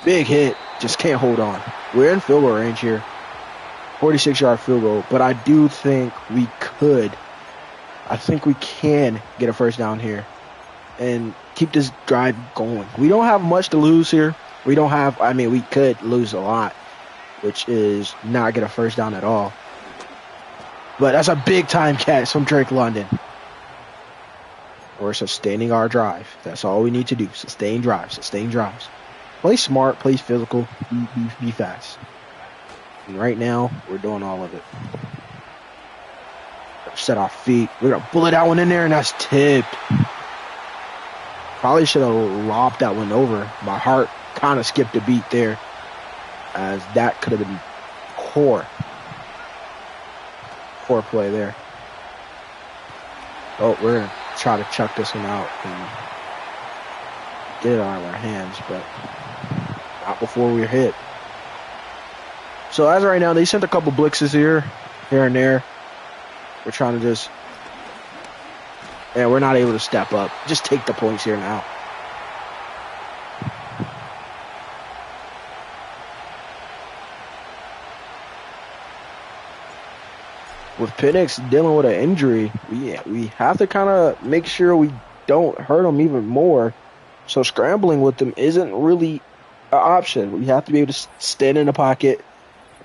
[SPEAKER 1] Big hit. Just can't hold on. We're in field goal range here. 46-yard field goal. But I do think we could. I think we can get a first down here and keep this drive going. We don't have much to lose here. We could lose a lot, which is not get a first down at all. But that's a big-time catch from Drake London. We're sustaining our drive. That's all we need to do. Sustain drives. Play smart, play physical, be fast. And right now, we're doing all of it. Set our feet. We're going to bullet that one in there, and that's tipped. Probably should have lobbed that one over. My heart kind of skipped a beat there, as that could have been poor play there. Oh, we're going to try to chuck this one out and get it out of our hands, but not before we're hit. So as of right now, they sent a couple blitzes here and there. We're trying to we're not able to step up. Just take the points here now. With Penix dealing with an injury, we have to kind of make sure we don't hurt him even more. So scrambling with him isn't really an option. We have to be able to stand in the pocket,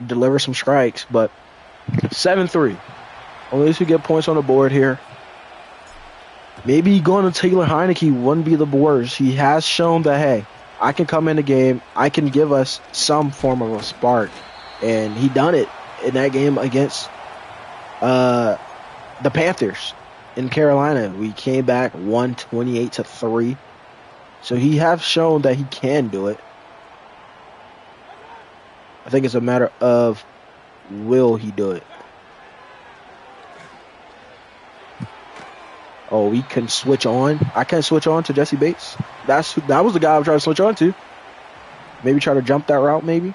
[SPEAKER 1] deliver some strikes. But 7-3. At least we get points on the board here. Maybe going to Taylor Heineke wouldn't be the worst. He has shown that, hey, I can come in the game. I can give us some form of a spark. And he done it in that game against the Panthers in Carolina. We came back 128-3. So he has shown that he can do it. I think it's a matter of will he do it. Oh, we can switch on. I can switch on to Jesse Bates. That was the guy I was trying to switch on to. Maybe try to jump that route, maybe.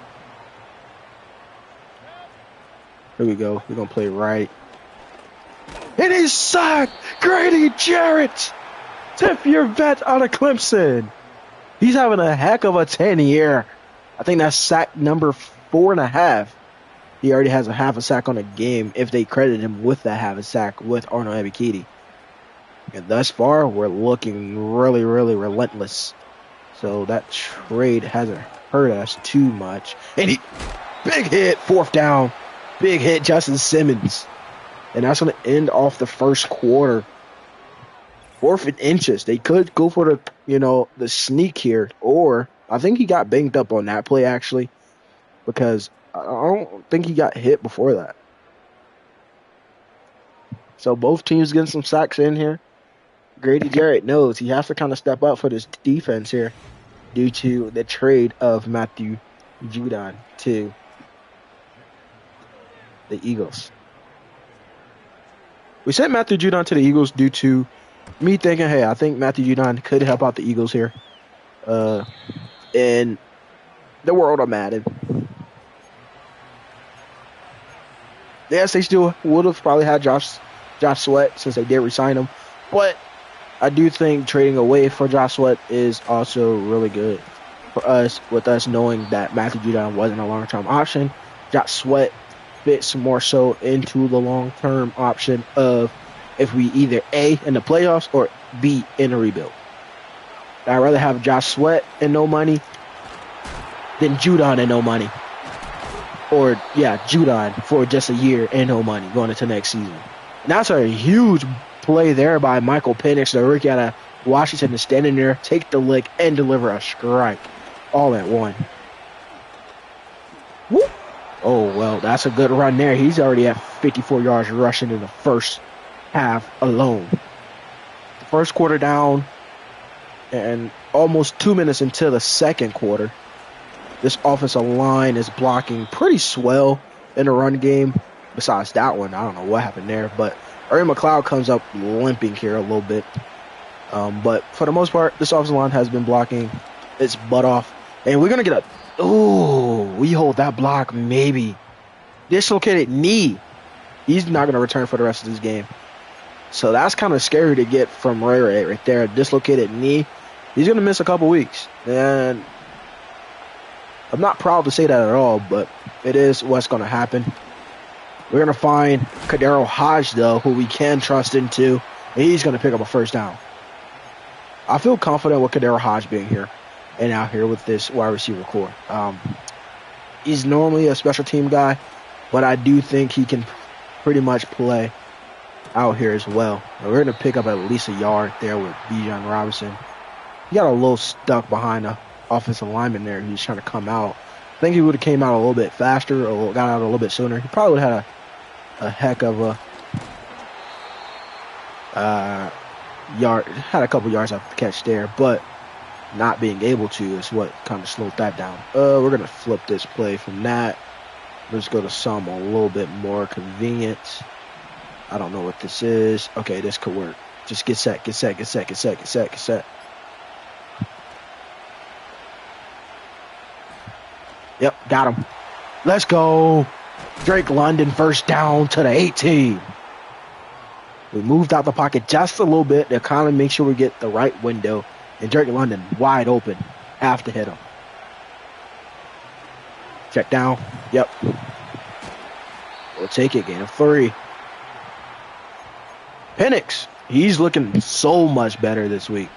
[SPEAKER 1] Here we go. We're going to play right. And he's sacked! Grady Jarrett! 10th-year vet out of Clemson. He's having a heck of a 10-year. I think that's sack number 4.5. He already has a half a sack on the game if they credit him with that half a sack with Arnold Ebiketie. And thus far, we're looking really, really relentless. So that trade hasn't hurt us too much. And big hit, 4th down. Big hit, Justin Simmons. And that's going to end off the first quarter. 4th and inches. They could go for the sneak here. Or I think he got banged up on that play, actually. Because I don't think he got hit before that. So both teams getting some sacks in here. Grady Jarrett knows he has to kind of step up for this defense here due to the trade of Matthew Judon to the Eagles. We sent Matthew Judon to the Eagles due to me thinking, hey, I think Matthew Judon could help out the Eagles here in the world of Madden. Yes, they still would have probably had Josh Sweat since they did re-sign him, but I do think trading away for Josh Sweat is also really good for us, with us knowing that Matthew Judon wasn't a long-term option. Josh Sweat fits more so into the long-term option of if we either A, in the playoffs, or B, in a rebuild. I'd rather have Josh Sweat and no money than Judon and no money. Or, Judon for just a year and no money going into next season. And that's a huge play there by Michael Penix, the rookie out of Washington, to stand in there, take the lick, and deliver a strike all at one. Woo! Oh, well, that's a good run there. He's already at 54 yards rushing in the first half alone. The first quarter down, and almost 2 minutes into the second quarter. This offensive line is blocking pretty swell in the run game. Besides that one, I don't know what happened there, but Ray McLeod comes up limping here a little bit. But for the most part, this offensive line has been blocking its butt off. And we're going to get we hold that block, maybe. Dislocated knee. He's not going to return for the rest of this game. So that's kind of scary to get from Ray right there. Dislocated knee. He's going to miss a couple weeks. And I'm not proud to say that at all, but it is what's going to happen. We're going to find Kadero Hodge, though, who we can trust into, and he's going to pick up a first down. I feel confident with Kadero Hodge being here and out here with this wide receiver core. He's normally a special team guy, but I do think he can pretty much play out here as well. And we're going to pick up at least a yard there with Bijan Robinson. He got a little stuck behind the offensive lineman there. He was trying to come out. I think he would have came out a little bit faster or got out a little bit sooner. He probably would have had a heck of a yard. Had a couple yards off the catch there, but not being able to is what kind of slowed that down. We're going to flip this play from that. Let's go to some a little bit more convenient. I don't know what this is. Okay, this could work. Just get set, get set, get set, get set, get set, get set. Yep, got him. Let's go. Drake London first down to the 18. We moved out the pocket just a little bit to kind of make sure we get the right window. And Drake London wide open. Have to hit him. Check down. Yep. We'll take it. Gain of 3. Penix. He's looking so much better this week.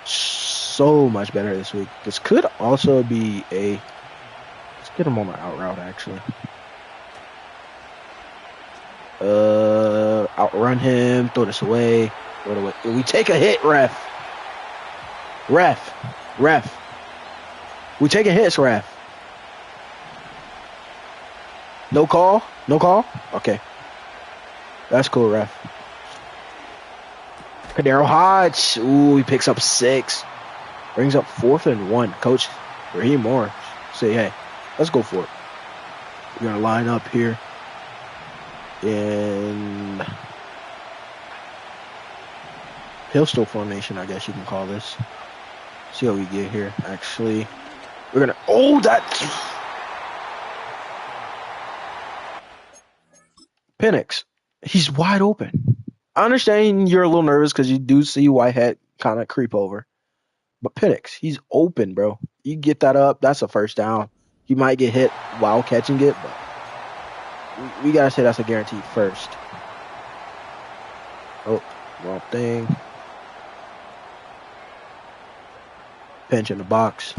[SPEAKER 1] So much better this week. This could also be a... Let's get him on the out route, actually. Outrun him. Throw this away. Throw it away. We take a hit, ref. Ref. We taking hits, ref. No call? No call? Okay. That's cool, ref. Kadero Hodge. Ooh, he picks up 6. Brings up 4th and 1. Coach Raheem Morris say, hey, let's go for it. We're going to line up here in pistol formation, I guess you can call this. See how we get here. Actually, we're going to... Oh, that... Penix. He's wide open. I understand you're a little nervous because you do see Whitehead kind of creep over. But Penix, he's open, bro. You get that up, that's a first down. He might get hit while catching it, but we got to say that's a guaranteed first. Oh, wrong thing. Pinch in the box.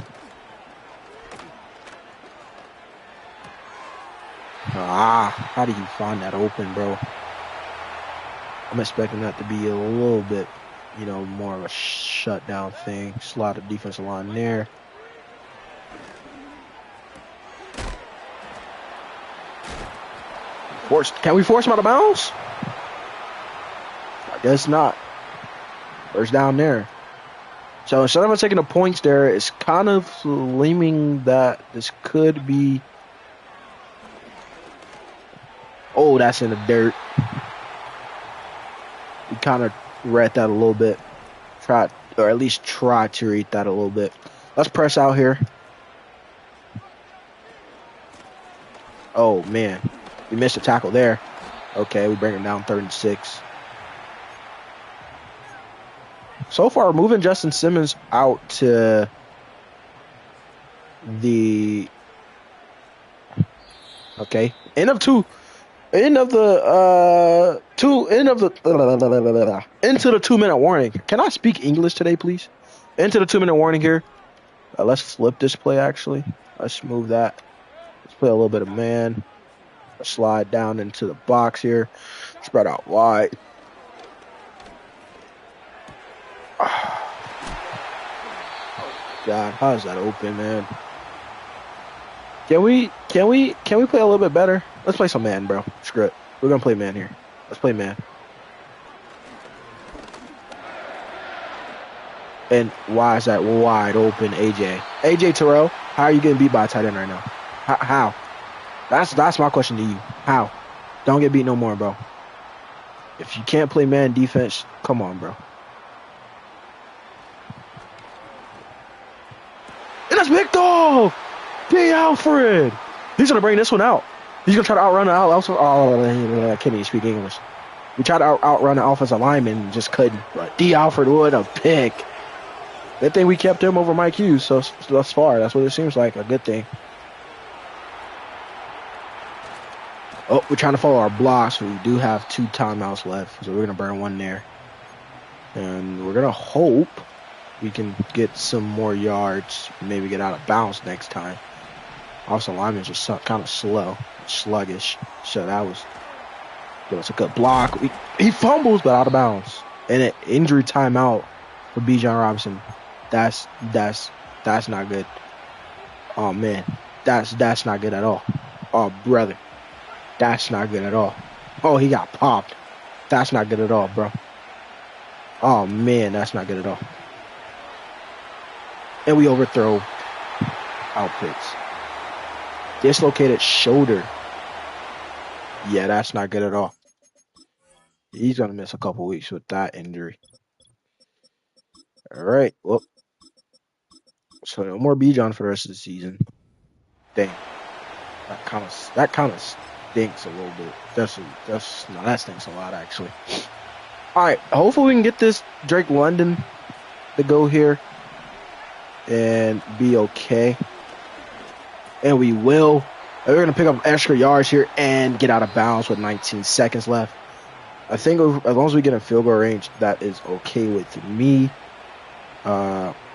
[SPEAKER 1] How did he find that open, bro? I'm expecting that to be a little bit, more of a shutdown thing. Slot the defensive line there. Can we force him out of bounds? I guess not. First down there. So instead of us taking the points there, it's kind of leaning that this could be... Oh, that's in the dirt. We kind of read that a little bit. Or at least try to read that a little bit. Let's press out here. Oh, man. We missed a tackle there. Okay, we bring him down 3rd and 6. So far, moving Justin Simmons out to the... Okay. Into the 2-minute warning. Can I speak English today, please? Into the 2-minute warning here. Let's flip this play, actually. Let's move that. Let's play a little bit of man. Let's slide down into the box here. Spread out wide. God, how is that open, man? Can we play a little bit better? Let's play some man, bro. Screw it. We're gonna play man here. Let's play man. And why is that wide open, AJ? AJ Terrell, how are you getting beat by a tight end right now? How? That's my question to you. How? Don't get beat no more, bro. If you can't play man defense, come on, bro. And that's Big Dog! P. Alfred! He's going to bring this one out. He's going to try to outrun the I can't even speak English. We tried to outrun the offensive lineman and just couldn't. But D. Alfred would a pick. Good thing we kept him over Mike Hughes so thus far. That's what it seems like. A good thing. Oh, we're trying to follow our blocks. We do have 2 timeouts left, so we're going to burn 1 there. And we're going to hope we can get some more yards, maybe get out of bounds next time. Also, linemen's just kind of sluggish. So that was a good block. He fumbles, but out of bounds. And an injury timeout for Bijan Robinson. That's not good. Oh man, that's not good at all. Oh brother, that's not good at all. Oh, he got popped. That's not good at all, bro. Oh man, that's not good at all. And we overthrow outputs. Dislocated shoulder. Yeah, that's not good at all. He's gonna miss a couple weeks with that injury. All right, well, so no more Bijan for the rest of the season. Dang, that kind of stinks a little bit. That stinks a lot actually. All right, hopefully we can get this Drake London to go here and be okay, and we will. We're gonna pick up extra yards here and get out of bounds with 19 seconds left. I think as long as we get in field goal range, that is okay with me.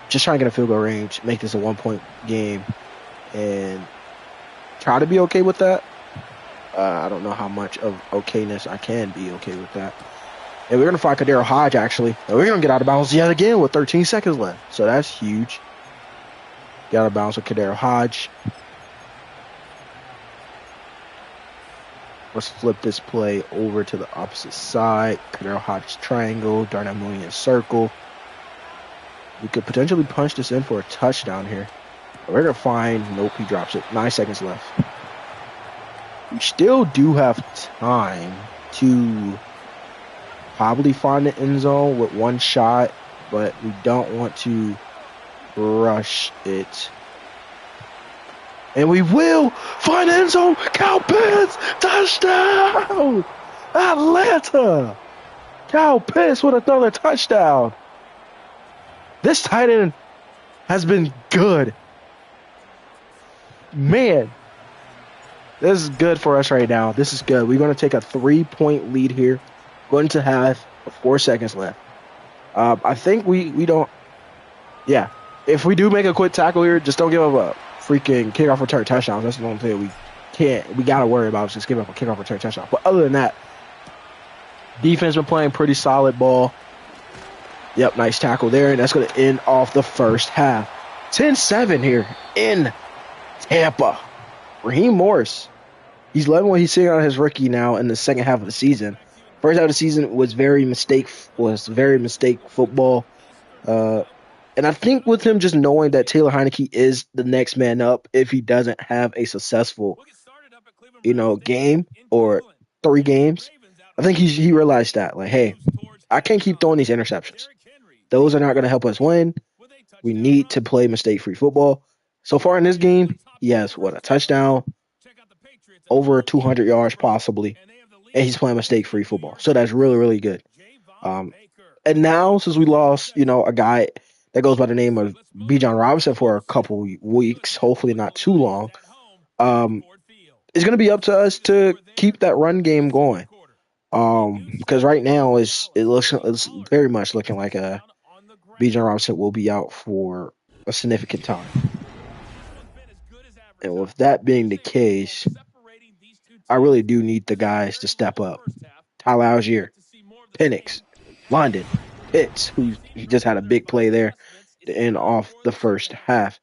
[SPEAKER 1] Just trying to get a field goal range, make this a 1-point game, and try to be okay with that. I don't know how much of okayness I can be okay with that. And we're going to find Kadero Hodge, actually. And we're going to get out of bounds yet again with 13 seconds left. So that's huge. Get out of bounds with Kadero Hodge. Let's flip this play over to the opposite side. Kadero Hodge triangle, Darnell Mooney in circle. We could potentially punch this in for a touchdown here. But we're going to find, nope, he drops it. 9 seconds left. We still do have time to probably find the end zone with 1 shot, but we don't want to rush it. And we will find the end zone. Cal Pitts, touchdown! Atlanta! Cal Pitts with another touchdown. This tight end has been good. Man, this is good for us right now. This is good. We're going to take a 3-point lead here. Going to have 4 seconds left. I think we don't. Yeah, if we do make a quick tackle here, just don't give up a freaking kickoff return touchdown. That's the only thing we got to worry about. Is just give up a kickoff return touchdown. But other than that, defense been playing pretty solid ball. Yep, nice tackle there, and that's going to end off the first half. 10-7 here in Tampa. Raheem Morris, he's loving what he's seeing on his rookie now in the second half of the season. First half of the season was very mistake football. And I think with him just knowing that Taylor Heineke is the next man up if he doesn't have a successful, game or 3 games, I think he realized that, like, hey, I can't keep throwing these interceptions. Those are not going to help us win. We need to play mistake-free football. So far in this game, he has, a touchdown, over 200 yards possibly, and he's playing mistake-free football. So that's really, really good. And now, since we lost, a guy that goes by the name of Bijan Robinson for a couple weeks, hopefully not too long, it's going to be up to us to keep that run game going. Because right now it's very much looking like Bijan Robinson will be out for a significant time. And with that being the case, I really do need the guys to step up. Tyler Algier, Penix, London, Pitts, who just had a big play there to end off the first half.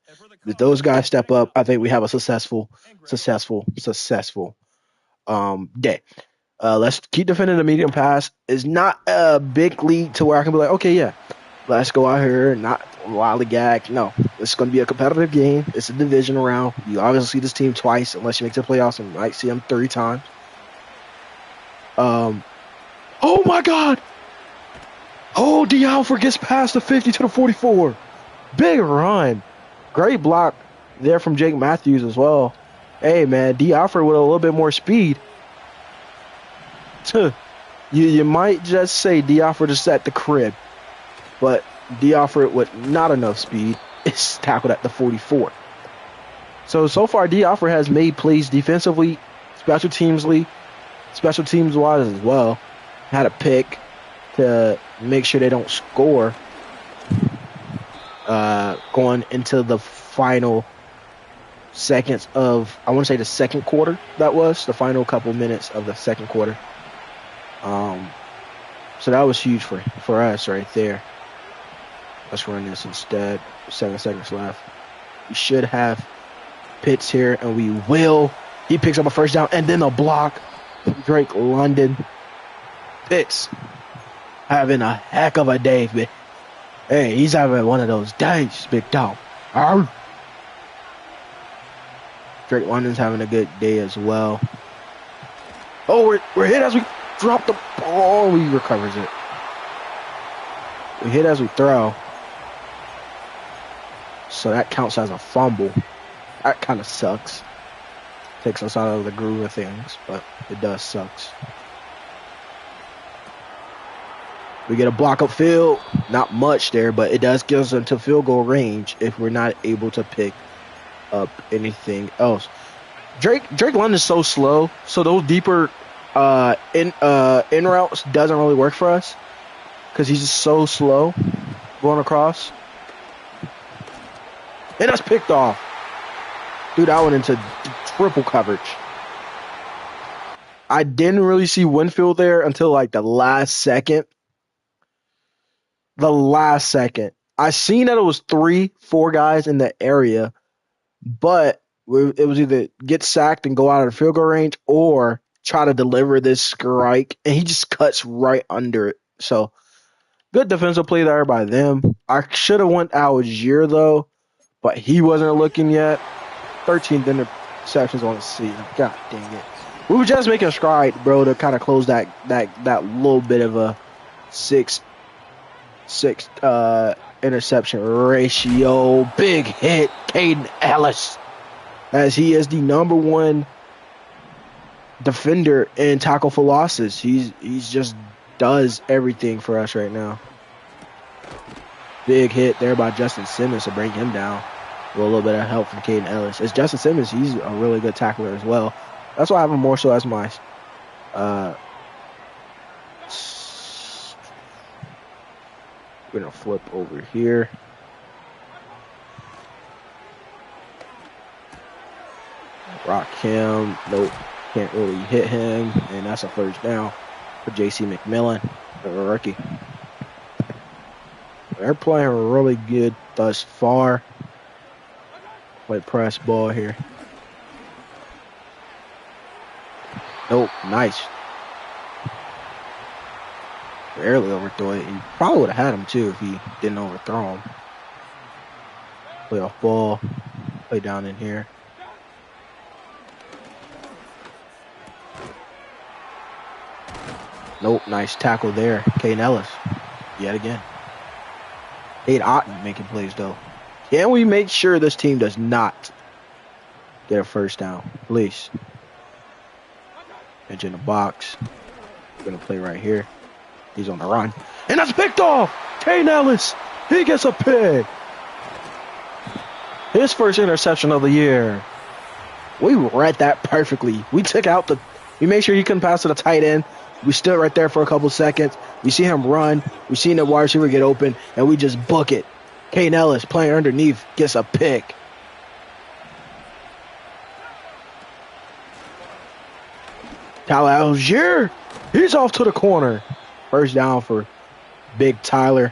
[SPEAKER 1] If those guys step up, I think we have a successful day. Let's keep defending the medium pass. It's not a big lead to where I can be like, okay, yeah, let's go out here and not lollygag. No, it's going to be a competitive game. It's a division round. You obviously see this team twice unless you make the playoffs, and you might see them 3 times. Oh, my God. Oh, D. Alford gets past the 50 to the 44. Big run. Great block there from Jake Matthews as well. Hey, man, D. Alford with a little bit more speed. You might just say D. Alford is at the crib. But D. Alfred with not enough speed is tackled at the 44. So far, D. Alfred has made plays defensively, special teams wise as well. Had a pick to make sure they don't score going into the final seconds of, I want to say the second quarter. That was the final couple minutes of the second quarter. So that was huge for us right there. Let's run this instead. 7 seconds left. We should have Pitts here, and we will. He picks up a first down and then a block. Drake London. Pitts having a heck of a day. Hey, he's having one of those days, big dog. Drake London's having a good day as well. Oh, we're hit as we drop the ball. We recovers it. We hit as we throw. So that counts as a fumble. That kind of sucks. Takes us out of the groove of things, but it does sucks. We get a block up field. Not much there, but it does get us into field goal range if we're not able to pick up anything else. Drake London's so slow, so those deeper in routes doesn't really work for us because he's just so slow going across. And that's picked off. Dude, I went into triple coverage. I didn't really see Winfield there until like the last second. I seen that it was 3-4 guys in the area, but it was either get sacked and go out of the field goal range or try to deliver this strike, and he just cuts right under it. So good defensive play there by them. I should have went Algier though, but he wasn't looking yet. 13th interceptions on the season. God dang it. We were just making a stride, bro, to kind of close that little bit of a six interception ratio. Big hit, Caden Ellis, as he is the number one defender in tackle for losses. He's just does everything for us right now. Big hit there by Justin Simmons to bring him down. With a little bit of help from Caden Ellis. It's Justin Simmons. He's a really good tackler as well. That's why I have him more so as my we're going to flip over here. Rock him. Nope. Can't really hit him. And that's a first down for J.C. McMillan, the rookie. They're playing really good thus far. Play press ball here. Nope. Nice. Barely overthrew it. He probably would have had him too if he didn't overthrow him. Play off ball. Play down in here. Nope. Nice tackle there. Caden Ellis. Yet again. Cade Otten making plays though. Can we make sure this team does not get a first down? Please. Bench in the box. We're going to play right here. He's on the run. And that's picked off! Caden Ellis! He gets a pick! His first interception of the year. We read that perfectly. We made sure he couldn't pass to the tight end. We stood right there for a couple seconds. We see him run. We seen the wide receiver get open. And we just book it. Caden Ellis playing underneath gets a pick. Tyler Algier, he's off to the corner. First down for Big Tyler.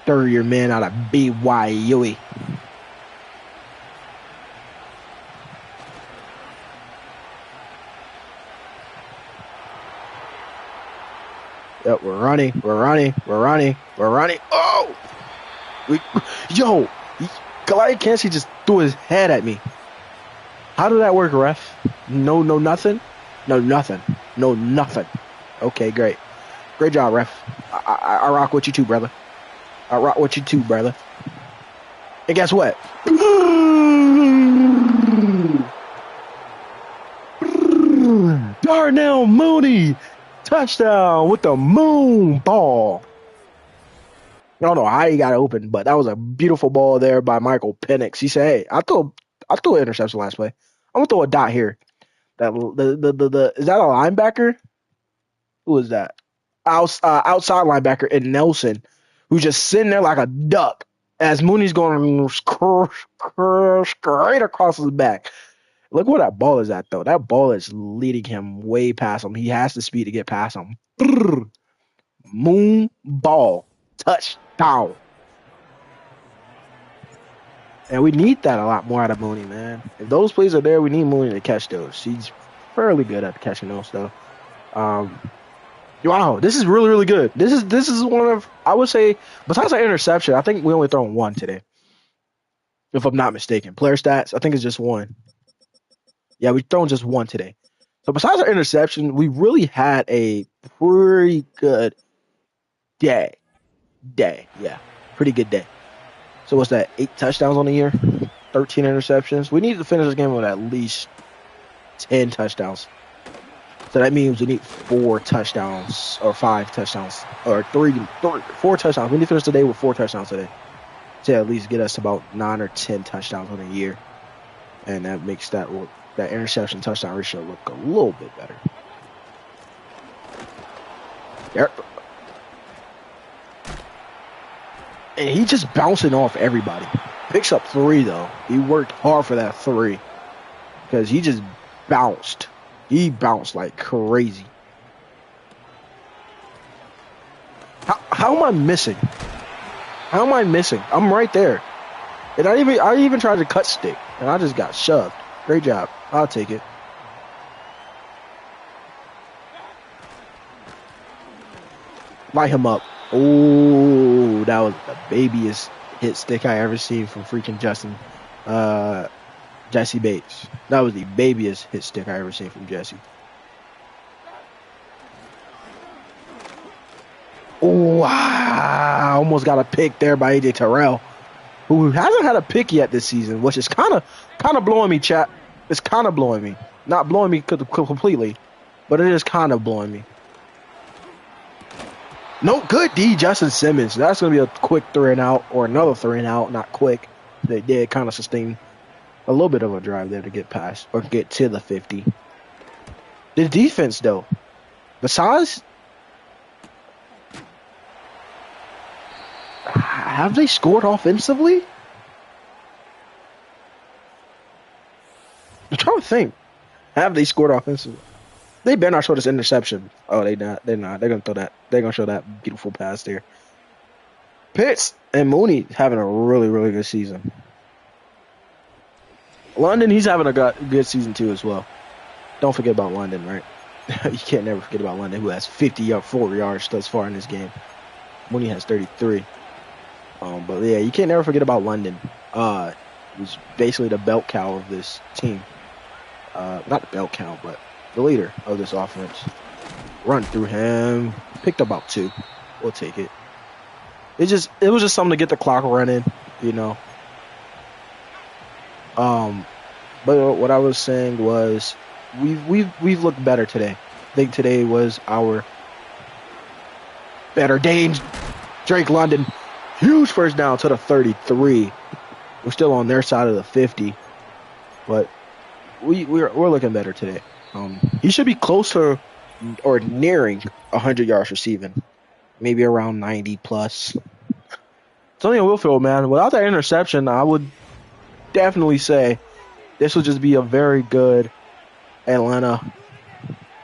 [SPEAKER 1] Third-year man out of BYU. Yep, we're running. Oh! Goliath Cansey just threw his head at me. How did that work, ref? No, nothing? No, nothing. Okay, great. Great job, ref. I rock with you too, brother. And guess what? Darnell Mooney, touchdown with the moon ball. I don't know how he got open, but that was a beautiful ball there by Michael Penix. He said, "Hey, I threw an interception last play. I'm gonna throw a dot here. That the is that a linebacker? Who is that? Outside linebacker in Nelson, who's just sitting there like a duck as Mooney's going straight across his back. Look where that ball is at, though. That ball is leading him way past him. He has the speed to get past him. Moon ball. Touchdown. And we need that a lot more out of Mooney, man. If those plays are there, we need Mooney to catch those. He's fairly good at catching those, though. Wow, this is really, really good. This is one of, I would say, besides our interception, I think we only thrown one today, if I'm not mistaken. Player stats, I think it's just one. Yeah, we've thrown just one today. So besides our interception, we really had a pretty good day. Yeah, pretty good day. So what's that? 8 touchdowns on the year, 13 interceptions. We need to finish this game with at least 10 touchdowns. So that means we need 4 touchdowns or 5 touchdowns or 4 touchdowns. We need to finish the day with 4 touchdowns today to at least get us about 9 or 10 touchdowns on the year, and that makes that interception touchdown ratio look a little bit better. There. And he just bouncing off everybody. Picks up 3 though. He worked hard for that 3 because he just bounced. He bounced like crazy. How am I missing? How am I missing? I'm right there. And I even tried to cut stick, and I just got shoved. Great job. I'll take it. Light him up. Oh, that was the babiest hit stick I ever seen from freaking Jesse Bates. That was the babiest hit stick I ever seen from Jesse. Oh, I almost got a pick there by AJ Terrell, who hasn't had a pick yet this season, which is kind of blowing me, chat. It's kind of blowing me. Not blowing me completely, but it is kind of blowing me. No, good D, Justin Simmons. That's going to be a quick 3 and out, or another 3 and out, not quick. They did kind of sustain a little bit of a drive there to get past or get to the 50. The defense, though, besides, have they scored offensively? I'm trying to think. Have they scored offensively? They better not show this interception. Oh, they not. They're not. They're gonna throw that. They're gonna show that beautiful pass there. Pitts and Mooney having a really, really good season. London, he's having a good season too as well. Don't forget about London, right? You can't never forget about London, who has 4 yards thus far in this game. Mooney has 33. But yeah, you can't never forget about London. He's basically the belt cow of this team. Not the belt cow, but the leader of this offense. Run through him. Picked up about 2. We'll take it. It was just something to get the clock running, you know. But what I was saying was we've looked better today. I think today was our better day. Drake London, huge first down to the 33. We're still on their side of the 50, but we're looking better today. He should be closer or nearing 100 yards receiving, maybe around 90 plus. Something in Wilfield, man. Without that interception, I would definitely say this would just be a very good Atlanta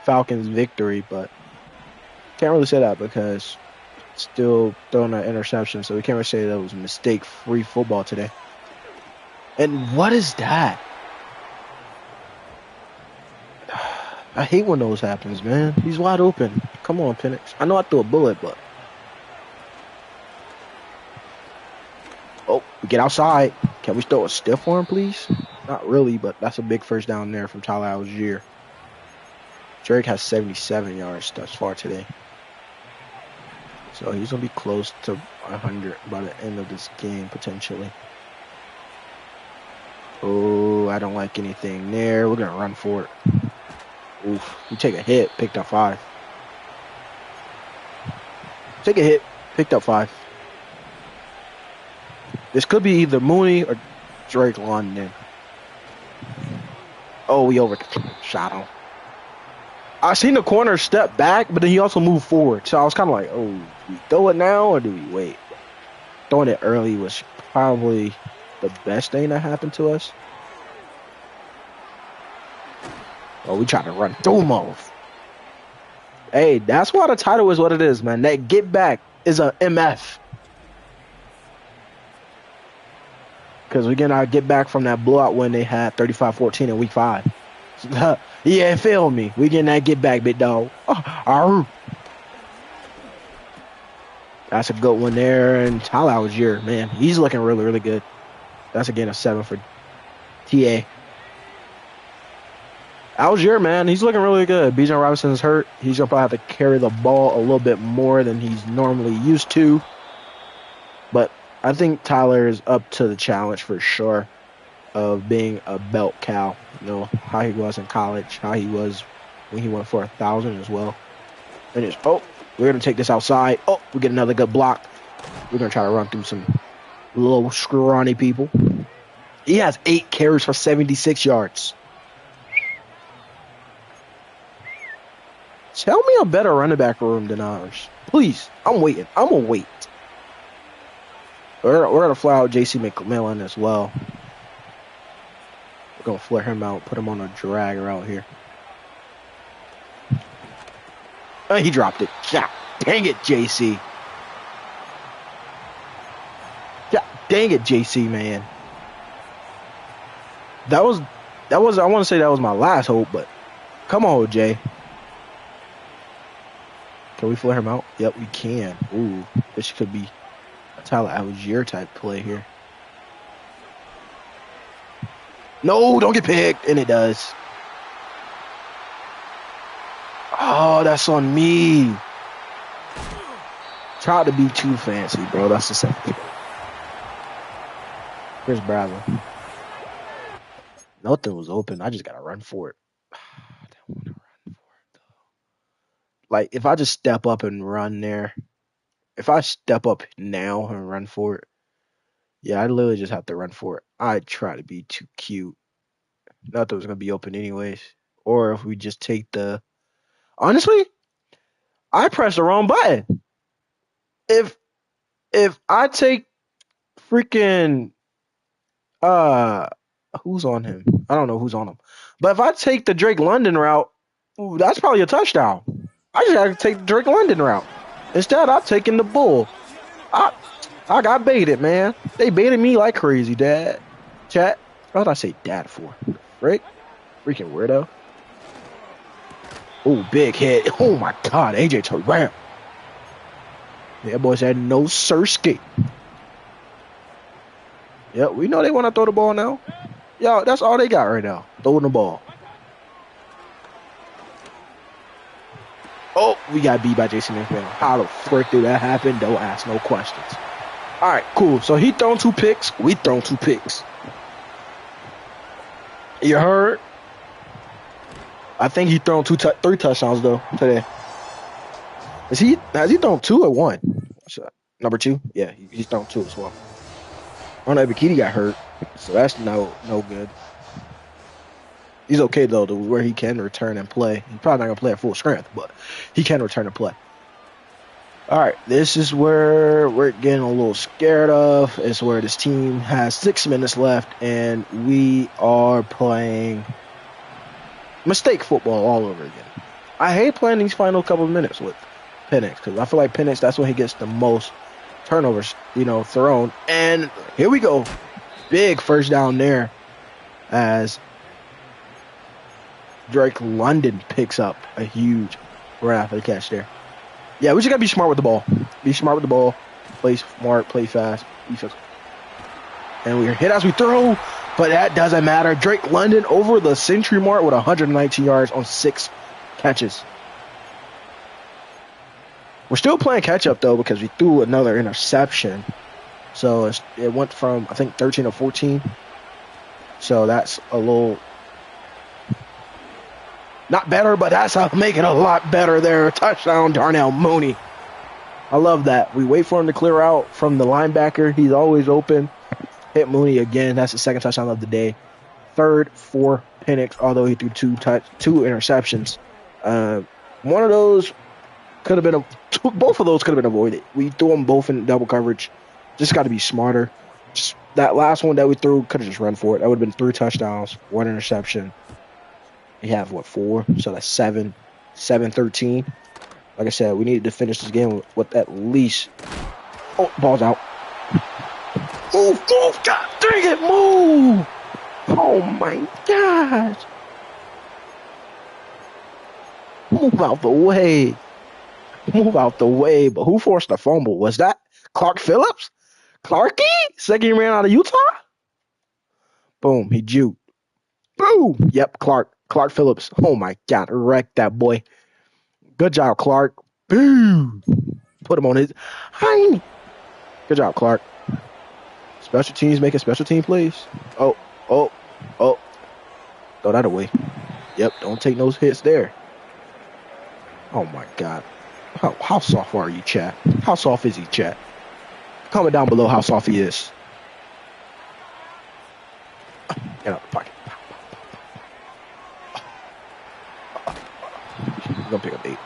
[SPEAKER 1] Falcons victory, but can't really say that because still throwing an interception, so we can't really say that was mistake-free football today. And what is that? I hate when those happens, man. He's wide open. Come on, Penix. I know I threw a bullet, but oh, we get outside. Can we throw a stiff for him, please? Not really, but that's a big first down there from Tyler Algier. Drake has 77 yards thus far today. So he's going to be close to 100 by the end of this game, potentially. Oh, I don't like anything there. We're going to run for it. Oof. We take a hit, picked up 5. Take a hit, picked up 5. This could be either Mooney or Drake London. Oh, we overshot him. I seen the corner step back, but then he also moved forward. So I was kind of like, oh, do we throw it now or do we wait? Throwing it early was probably the best thing that happened to us. Oh, we tried to run through him off. Hey, that's why the title is what it is, man. That get back is a MF. Because we get our get back from that blowout when they had 35-14 in week 5. Yeah, feel me. We getting that get back, big dog. That's a good one there. And Tyler Algier, man, he's looking really, really good. That's again a 7 for TA. Algier, man, he's looking really good. Bijan Robinson's hurt. He's going to probably have to carry the ball a little bit more than he's normally used to. But I think Tyler is up to the challenge for sure of being a belt cow. You know, how he was in college, how he was when he went for 1,000 as well. And it's, we're going to take this outside. Oh, we get another good block. We're going to try to run through some little scrawny people. He has 8 carries for 76 yards. Tell me a better running back room than ours. Please. I'm waiting. I'm going to wait. We're going to fly out J.C. McMillan as well. We're going to flare him out, put him on a drag route here. He dropped it. Yeah, dang it, J.C. Yeah, dang it, J.C., man. That was, I want to say that was my last hope, but come on, Jay. Can we flare him out? Yep, we can. Ooh, this could be a Tyler Algier type play here. No, don't get picked. And it does. Oh, that's on me. Tried to be too fancy, bro. That's the second. Here's Bradley. Nothing was open. I just got to run for it. I don't want to run for it, though. Like, if I just step up and run there, if I step up now and run for it, yeah, I literally just have to run for it. I try to be too cute. Nothing was going to be open anyways. Or if we just take the... Honestly, I pressed the wrong button. If I take freaking... who's on him? I don't know who's on him. But if I take the Drake London route, that's probably a touchdown. I just got to take the Drake London route. Instead, I'm taking the bull. I got baited, man. They baited me like crazy, Dad. Chat. What did I say dad for? Right? Freaking weirdo. Oh, big hit. Oh, my God. AJ Terrell. Yeah, boy said no sirski. Yep, we know they want to throw the ball now. Yo, that's all they got right now. Throwing the ball. Oh, we got beat by Jason McMillan. How the frick did that happen? Don't ask no questions. All right, cool. So he thrown 2 picks. We thrown 2 picks. You heard? I think he thrown 3 touchdowns though today. Has he thrown 2 or 1? Number 2? Yeah, he's thrown 2 as well. I know Bikini got hurt, so that's no good. He's okay though, to where he can return and play. He's probably not gonna play at full strength, but he can return and play. All right, this is where we're getting a little scared of. It's where this team has 6 minutes left, and we are playing mistake football all over again. I hate playing these final couple of minutes with Penix because I feel like Penix, that's when he gets the most turnovers, thrown. And here we go. Big first down there as Drake London picks up a huge run after the catch there. Yeah, we just got to be smart with the ball. Be smart with the ball. Play smart, play fast. And we're hit as we throw, but that doesn't matter. Drake London over the century mark with 119 yards on 6 catches. We're still playing catch-up, though, because we threw another interception. So it went from, I think, 13 to 14. So that's a little... Not better, but that's make it a lot better there. Touchdown, Darnell Mooney. I love that. We wait for him to clear out from the linebacker. He's always open. Hit Mooney again. That's the second touchdown of the day. Third for Penix, although he threw two interceptions. One of those could have been both of those could have been avoided. We threw them both in double coverage. Just got to be smarter. Just that last one that we threw, could have just run for it. That would have been 3 touchdowns, 1 interception. We have 4, so that's 7, 13. Like I said, we needed to finish this game with at least. Oh, ball's out. Move, God dang it, move! Oh my gosh! Move out the way. Move out the way. But who forced the fumble? Was that Clark Phillips? Clarky? Second he ran out of Utah? Boom, he juked. Boom! Yep, Clark Phillips. Oh my God, wrecked that boy. Good job, Clark. Boom! Put him on his hind. Good job, Clark. Special teams making special team plays. Oh. Throw that away. Yep, don't take those hits there. Oh my God. How soft are you, chat? How soft is he, chat? Comment down below how soft he is. Get out the pocket. He's gonna pick up 8.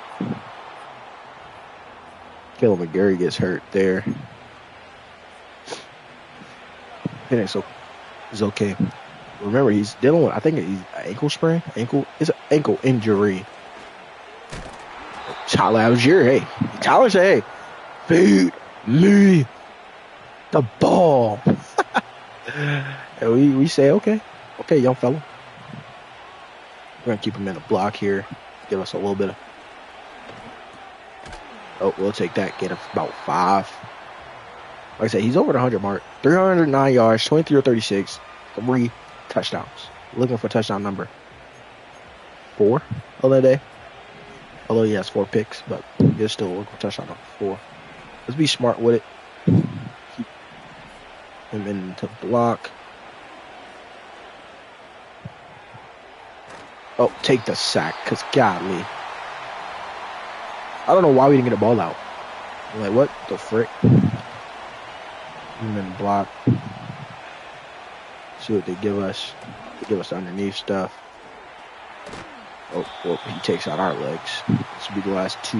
[SPEAKER 1] Caleb McGarry gets hurt there. Penix is okay. Remember, he's dealing with, I think he's ankle sprain. It's an ankle injury. Tyler Algier, hey. Tyler said, hey, feed me the ball. And we say, okay, young fella. We're going to keep him in the block here. Give us a little bit of. Oh, we'll take that. Get him about 5. Like I said, he's over the 100 mark. 309 yards, 23 or 36, 3 touchdowns. Looking for touchdown number 4 on that day. Although he has 4 picks, but he's still looking for touchdown number 4. Let's be smart with it. Keep him into the block. Oh, take the sack, because godly. I don't know why we didn't get the ball out. I'm like, what the frick? Him in the block. See what they give us. They give us the underneath stuff. Oh, well, he takes out our legs. This will be the last 2.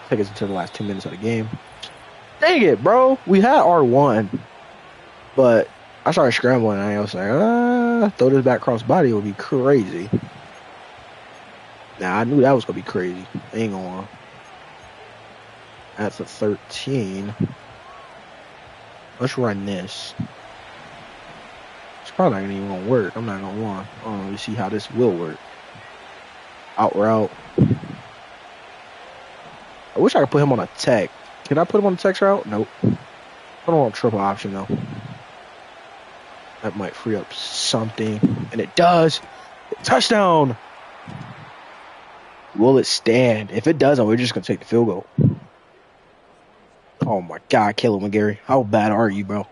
[SPEAKER 1] Take us into the last 2 minutes of the game. Dang it, bro. We had R1. But I started scrambling and I was like, throw this back cross body would be crazy. Now, I knew that was going to be crazy. Hang on. That's a 13. Let's run this. It's probably not even going to work. I'm not going to lie. Let me see how this will work. Out route. I wish I could put him on a tech. Can I put him on a text route? Nope. Put him on a triple option, though. That might free up something. And it does. Touchdown! Will it stand? If it doesn't, we're just going to take the field goal. Oh, my God, Caleb McGarry. How bad are you, bro?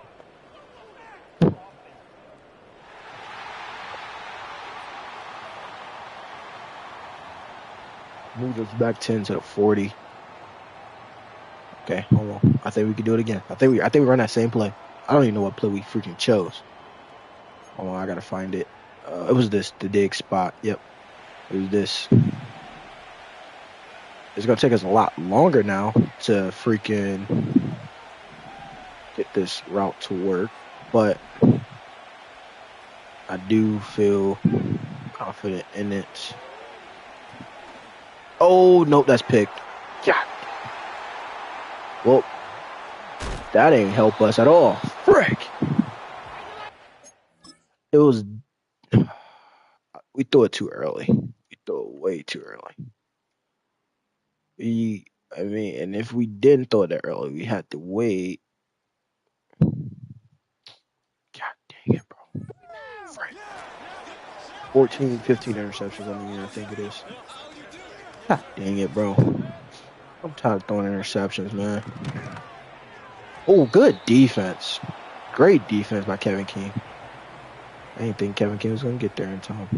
[SPEAKER 1] Moves us back 10 to the 40. Okay, hold on. I think we can do it again. I think we run that same play. I don't even know what play we freaking chose. Hold on, I gotta find it. It was this, the dig spot. Yep, it was this. It's gonna take us a lot longer now to freaking get this route to work, but I do feel confident in it. Oh, nope, that's picked. Yeah. Well, that ain't help us at all. Frick. It was. We threw it too early. We threw it way too early. And if we didn't throw it that early, we had to wait. God dang it, bro. Frick. 14, 15 interceptions on the year, I think it is. God dang it, bro. I'm tired of throwing interceptions, man. Oh, good defense. Great defense by Kevin King. I didn't think Kevin King was going to get there in time.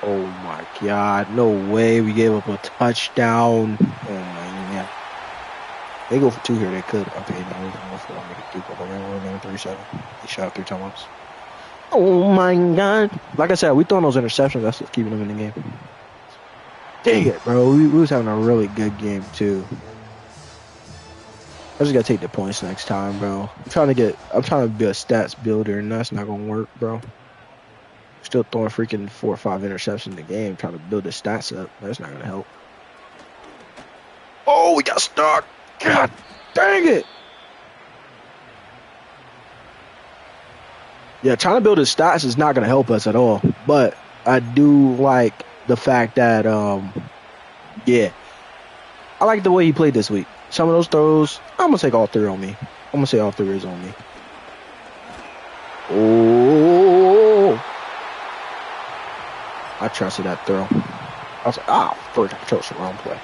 [SPEAKER 1] Oh my God. No way. We gave up a touchdown. Oh my God. They go for 2 here. They could. Okay, no, we can go for 1. They could keep up. Okay, we're going 3-7. They shot 3 timeouts. Oh my God. Like I said, we throwing those interceptions. That's what's keeping them in the game. Dang it, bro. We was having a really good game, too. I just gotta take the points next time, bro. I'm trying to be a stats builder, and that's not gonna work, bro. Still throwing freaking 4 or 5 interceptions in the game, trying to build the stats up. That's not gonna help. Oh, we got stuck. God dang it. Yeah, trying to build his stats is not gonna help us at all. But I do like the fact that yeah. I like the way he played this week. Some of those throws, I'm gonna take all 3 on me. I'm gonna say all 3 is on me. Oh, I trusted that throw. I was like, first I chose the wrong play.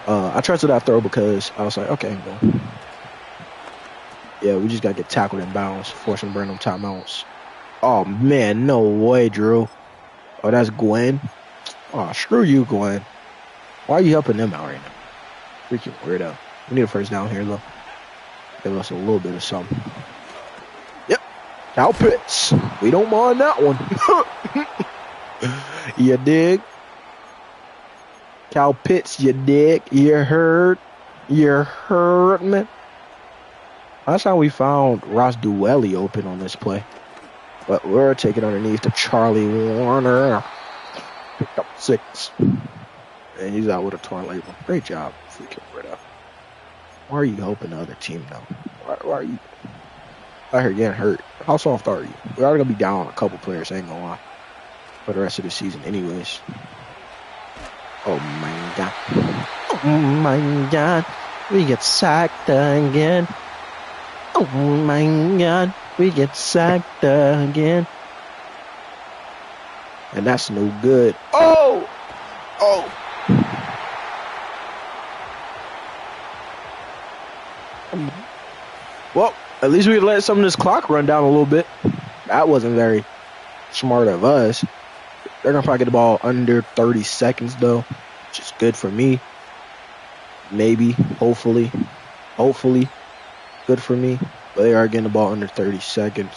[SPEAKER 1] I trusted that throw because I was like, okay, well, yeah, we just gotta get tackled in bounds, force him to burn them timeouts. Oh man, no way, Drew. Oh, that's Gwen. Oh, screw you, Gwen. Why are you helping them out right now? Freaking weirdo. We need a first down here, though. Give us a little bit of something. Yep. Cal Pitts. We don't mind that one. You dig? Cal Pitts, you dig? You heard? You heard me? That's how we found Ross Dwelly open on this play. But we're taking underneath to Charlie Warner. Picked up 6. And he's out with a torn label. Great job, freaking weirdo. Why are you helping the other team now? Why are you out here getting hurt? How soft are you? We're already going to be down a couple players, ain't gonna lie, for the rest of the season anyways. Oh my God. Oh my God. We get sacked again. Oh my God. We get sacked again. And that's no good. Oh! Oh! Well, at least we let some of this clock run down a little bit. That wasn't very smart of us. They're going to probably get the ball under 30 seconds, though, which is good for me. Maybe, hopefully, good for me. But they are getting the ball under 30 seconds.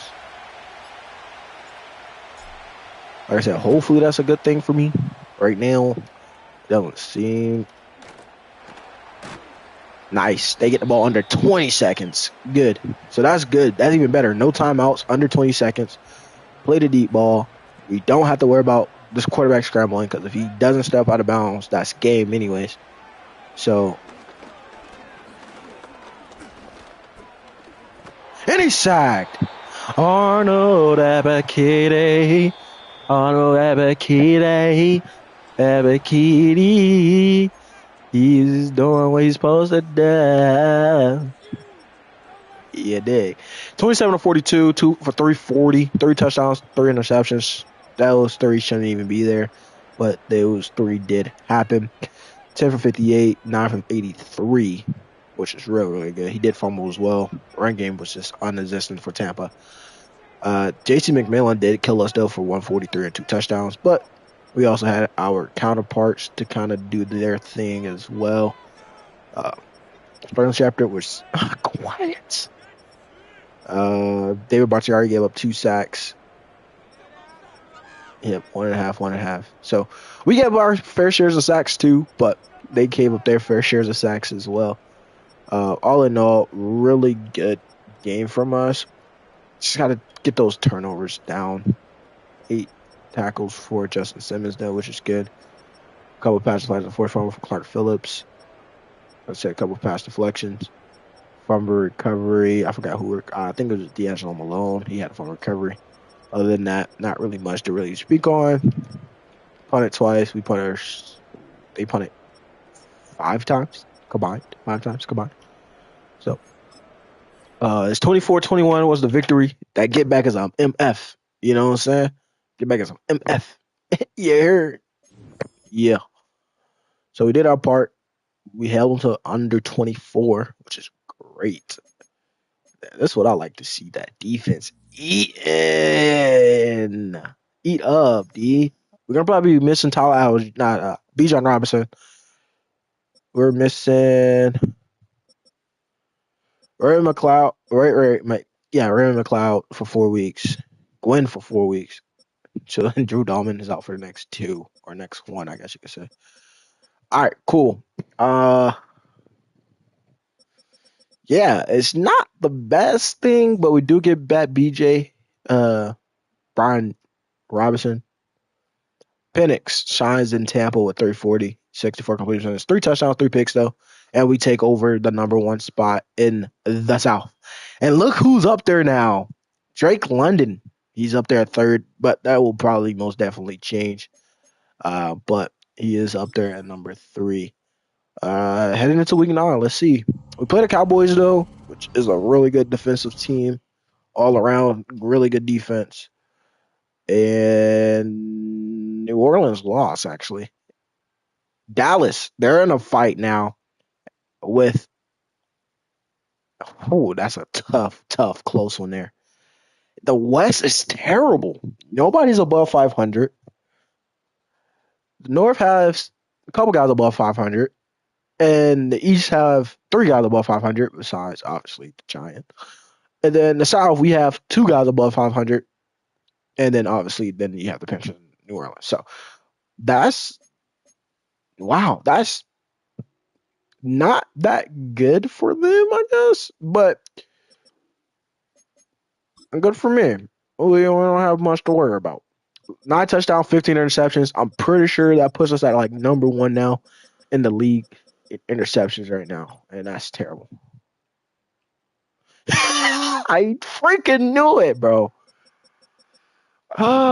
[SPEAKER 1] Like I said, hopefully that's a good thing for me. Right now, it doesn't seem. Nice. They get the ball under 20 seconds. Good. So that's good. That's even better. No timeouts, under 20 seconds. Play the deep ball. We don't have to worry about this quarterback scrambling because if he doesn't step out of bounds, that's game anyways. So. And he's sacked. Arnold Abakide. Abakide. He's doing what he's supposed to do. Yeah, dig. 27-42, 2 for 340, 3 touchdowns, 3 interceptions. Those 3 shouldn't even be there, but those 3 did happen. 10 for 58, 9 for 83, which is really, really good. He did fumble as well. Run game was just non-existent for Tampa. J.C. McMillan did kill us, though, for 143 and 2 touchdowns, but we also had our counterparts to kind of do their thing as well. Sterling Shepard was quiet. David Bakhtiari gave up 2 sacks. Yeah, 1.5. So we gave our fair shares of sacks too, but they gave up their fair shares of sacks as well. All in all, really good game from us. Just got to get those turnovers down. 8 tackles for Justin Simmons, though, which is good. A couple pass deflections, 4 fumble for Clark Phillips. I said a couple pass deflections. Fumble recovery. I forgot who. I think it was D'Angelo Malone. He had a fumble recovery. Other than that, not really much to really speak on. Punted twice. We punted. They punted 5 times combined. 5 times combined. So, it's 24-21 was the victory. That get back is MF. You know what I'm saying? Get back is MF. Yeah. Yeah. So we did our part. We held them to under 24, which is great. That's what I like to see. That defense eating Eat up, D. We're gonna probably be missing Tyler Algier, not Bijan Robinson. We're missing Ray McLeod. Ray McLeod for 4 weeks. Gwen for 4 weeks. So then Drew Dalman is out for the next two or next one, I guess you could say. All right, cool. Uh, yeah, it's not the best thing, but we do get back BJ, Brian Robinson. Penix shines in Tampa with 340, 64 completion percentage, 3 touchdowns, 3 picks though, and we take over the number one spot in the South. And look who's up there now, Drake London. He's up there at third, but that will probably most definitely change. But he is up there at number three. Heading into week 9, let's see. We play the Cowboys though, which is a really good defensive team, all around, really good defense. And New Orleans lost actually. Dallas, they're in a fight now with. Oh, that's a tough, close one there. The West is terrible. Nobody's above 500. The North has a couple guys above 500, and the East have 3 guys above 500, besides obviously the Giants. And then the South, we have 2 guys above 500, and then obviously then you have the Panthers in New Orleans. So that's wow, that's not that good for them, I guess, but good for me. We don't have much to worry about. 9 touchdowns, 15 interceptions. I'm pretty sure that puts us at like number one now in the league in interceptions right now, and that's terrible. I freaking knew it, bro.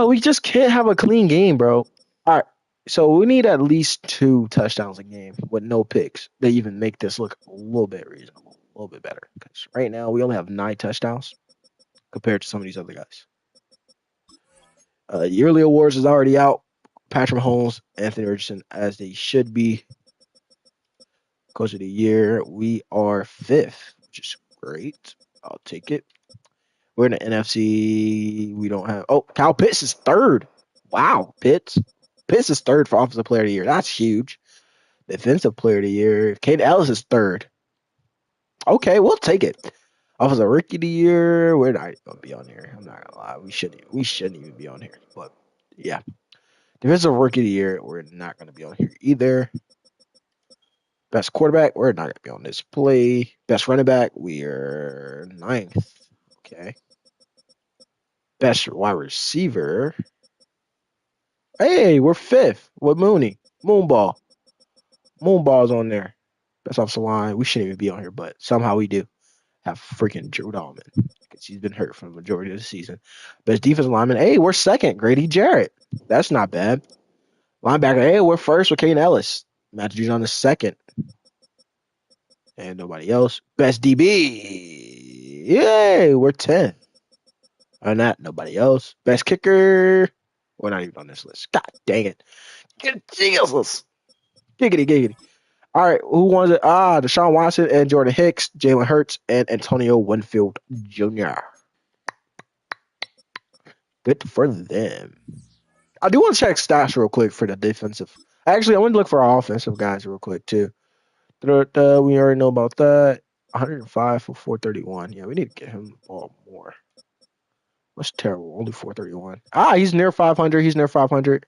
[SPEAKER 1] We just can't have a clean game, bro. All right, so we need at least 2 touchdowns a game with no picks to even make this look a little bit reasonable, a little bit better. Because right now we only have 9 touchdowns compared to some of these other guys. Yearly awards is already out. Patrick Mahomes, Anthony Richardson, as they should be. Coach of the year, we are 5th, which is great. I'll take it. We're in the NFC. We don't have. Oh, Kyle Pitts is 3rd. Wow, Pitts. Pitts is 3rd for Offensive Player of the Year. That's huge. Defensive Player of the Year. Kate Ellis is 3rd. Okay, we'll take it. Offensive Rookie of the Year. We're not gonna be on here. I'm not gonna lie. We shouldn't even be on here. But yeah. Defensive Rookie of the Year, we're not gonna be on here either. Best quarterback, we're not gonna be on this play. Best running back, we're 9th. Okay. Best wide receiver. Hey, we're 5th with Mooney. Moonball. Moonball's on there. Best offensive line. We shouldn't even be on here, but somehow we do have freaking Drew Dalman because he's been hurt for the majority of the season. Best defensive lineman. Hey, we're 2nd. Grady Jarrett. That's not bad. Linebacker. Hey, we're 1st with Caden Ellis. Matthew Judon is 2nd. And nobody else. Best DB. Yay, we're 10th. On that, nobody else. Best kicker. We're not even on this list. God dang it. Jesus. Giggity. All right, who wants it? Deshaun Watson and Jordan Hicks, Jalen Hurts, and Antonio Winfield Jr. Good for them. I do want to check stats real quick for the defensive. Actually, I want to look for our offensive guys real quick, too. We already know about that. 105 for 431. Yeah, we need to get him the ball more. That's terrible. Only 431. He's near 500. He's near 500.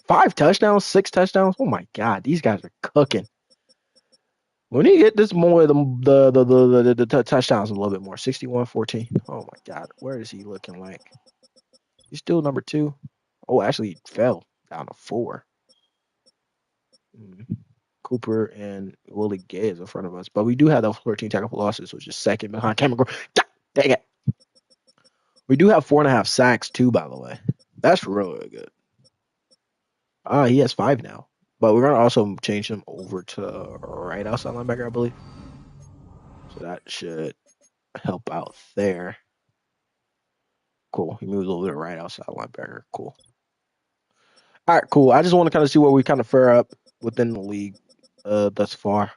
[SPEAKER 1] 5 touchdowns, 6 touchdowns. Oh my God, these guys are cooking. We need to get this more the touchdowns a little bit more. 61-14. Oh my God, where is he looking like? He's still number 2. Oh, actually, he fell down to 4. Cooper and Willie Gay is in front of us, but we do have those 14 tackle for losses, which is 2nd behind Cameron Gore. Dang it. We do have 4.5 sacks too, by the way. That's really good. He has 5 now, but we're gonna also change him over to right outside linebacker, I believe. So that should help out there. Cool. He moves over to right outside linebacker. Cool. All right, cool. I just want to kind of see where we kind of fare up within the league thus far.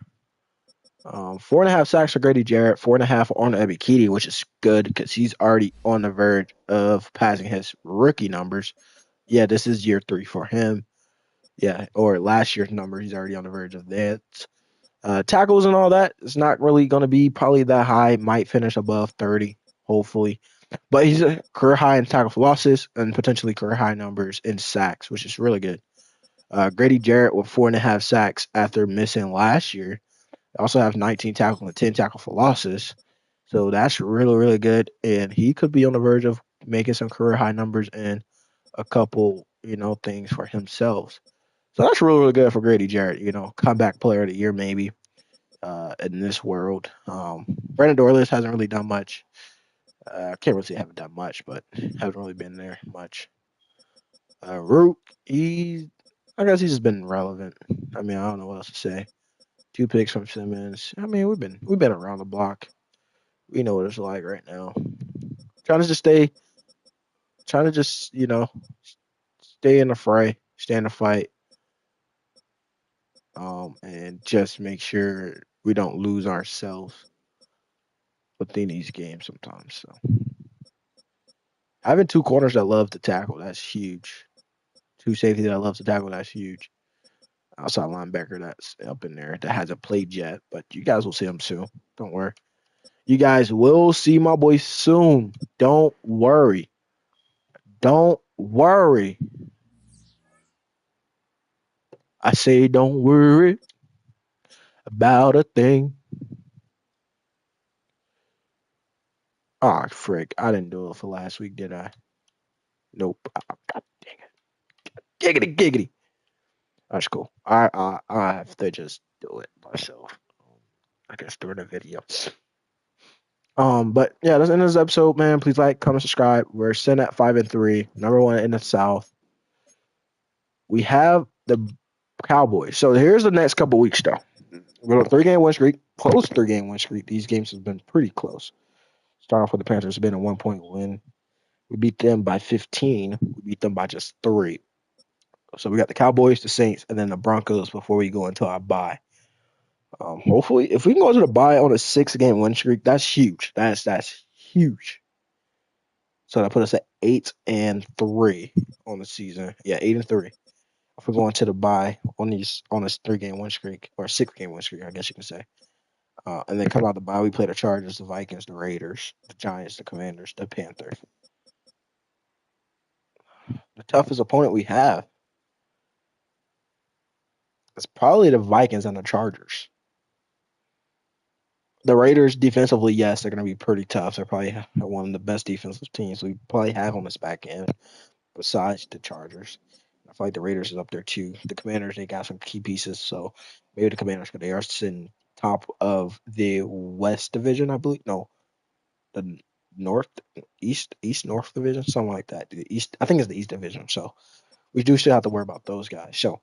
[SPEAKER 1] 4.5 sacks for Grady Jarrett, 4.5 on Ebikidi, which is good because he's already on the verge of passing his rookie numbers Yeah, this is year 3 for him. Yeah, or last year's number. He's already on the verge of that. Tackles and all that, it's not really going to be probably that high. Might finish above 30, hopefully. But he's a career high in tackle for losses and potentially career high numbers in sacks, which is really good. Grady Jarrett with 4.5 sacks after missing last year. Also have 19 tackle and 10 tackle for losses. So that's really, really good. And he could be on the verge of making some career high numbers and a couple, things for himself. So that's really, really good for Grady Jarrett, comeback player of the year maybe in this world. Brandon Dorless hasn't really done much. I can't really say haven't done much, but hasn't really been there much. Rook, I guess he's just been relevant. I mean, I don't know what else to say. 2 picks from Simmons. I mean, we've been around the block. We know what it's like right now. Trying to just stay, trying to just stay in the fray, stay in the fight, and just make sure we don't lose ourselves within these games sometimes. So having 2 corners that love to tackle, that's huge. 2 safeties that love to tackle, that's huge. Outside linebacker that's up in there that hasn't played yet, but you guys will see him soon. Don't worry. You guys will see my boy soon. Don't worry. Don't worry. I say don't worry about a thing. Ah, frick. I didn't do it for last week, did I? Nope. God dang it. Giggity, giggity. That's cool. I have to just do it myself. I guess during the video. But yeah, that's the end of this episode, man. Please like, comment, subscribe. We're sitting at 5-3, number one in the South. We have the Cowboys. So here's the next couple weeks, though. We're on a 3-game win streak, close 3-game win streak. These games have been pretty close. Starting off with the Panthers, it's been a 1-point win. We beat them by 15. We beat them by just 3. So we got the Cowboys, the Saints, and then the Broncos before we go into our bye. Hopefully, if we can go to the bye on a 6-game win streak, that's huge. That's huge. So that put us at 8-3 on the season. Yeah, 8-3. If we're going to the bye on this 3-game win streak or 6-game win streak, I guess you can say. And then come out the bye, we play the Chargers, the Vikings, the Raiders, the Giants, the Commanders, the Panthers. The toughest opponent we have is probably the Vikings and the Chargers. The Raiders defensively, yes, they're going to be pretty tough. They're probably one of the best defensive teams we probably have on this back end, besides the Chargers. I feel like the Raiders is up there too. The Commanders, they got some key pieces, so maybe the Commanders, they are sitting top of the West Division, I believe. No, the North, East North Division, something like that. The East, I think it's the East Division. So we do still have to worry about those guys. So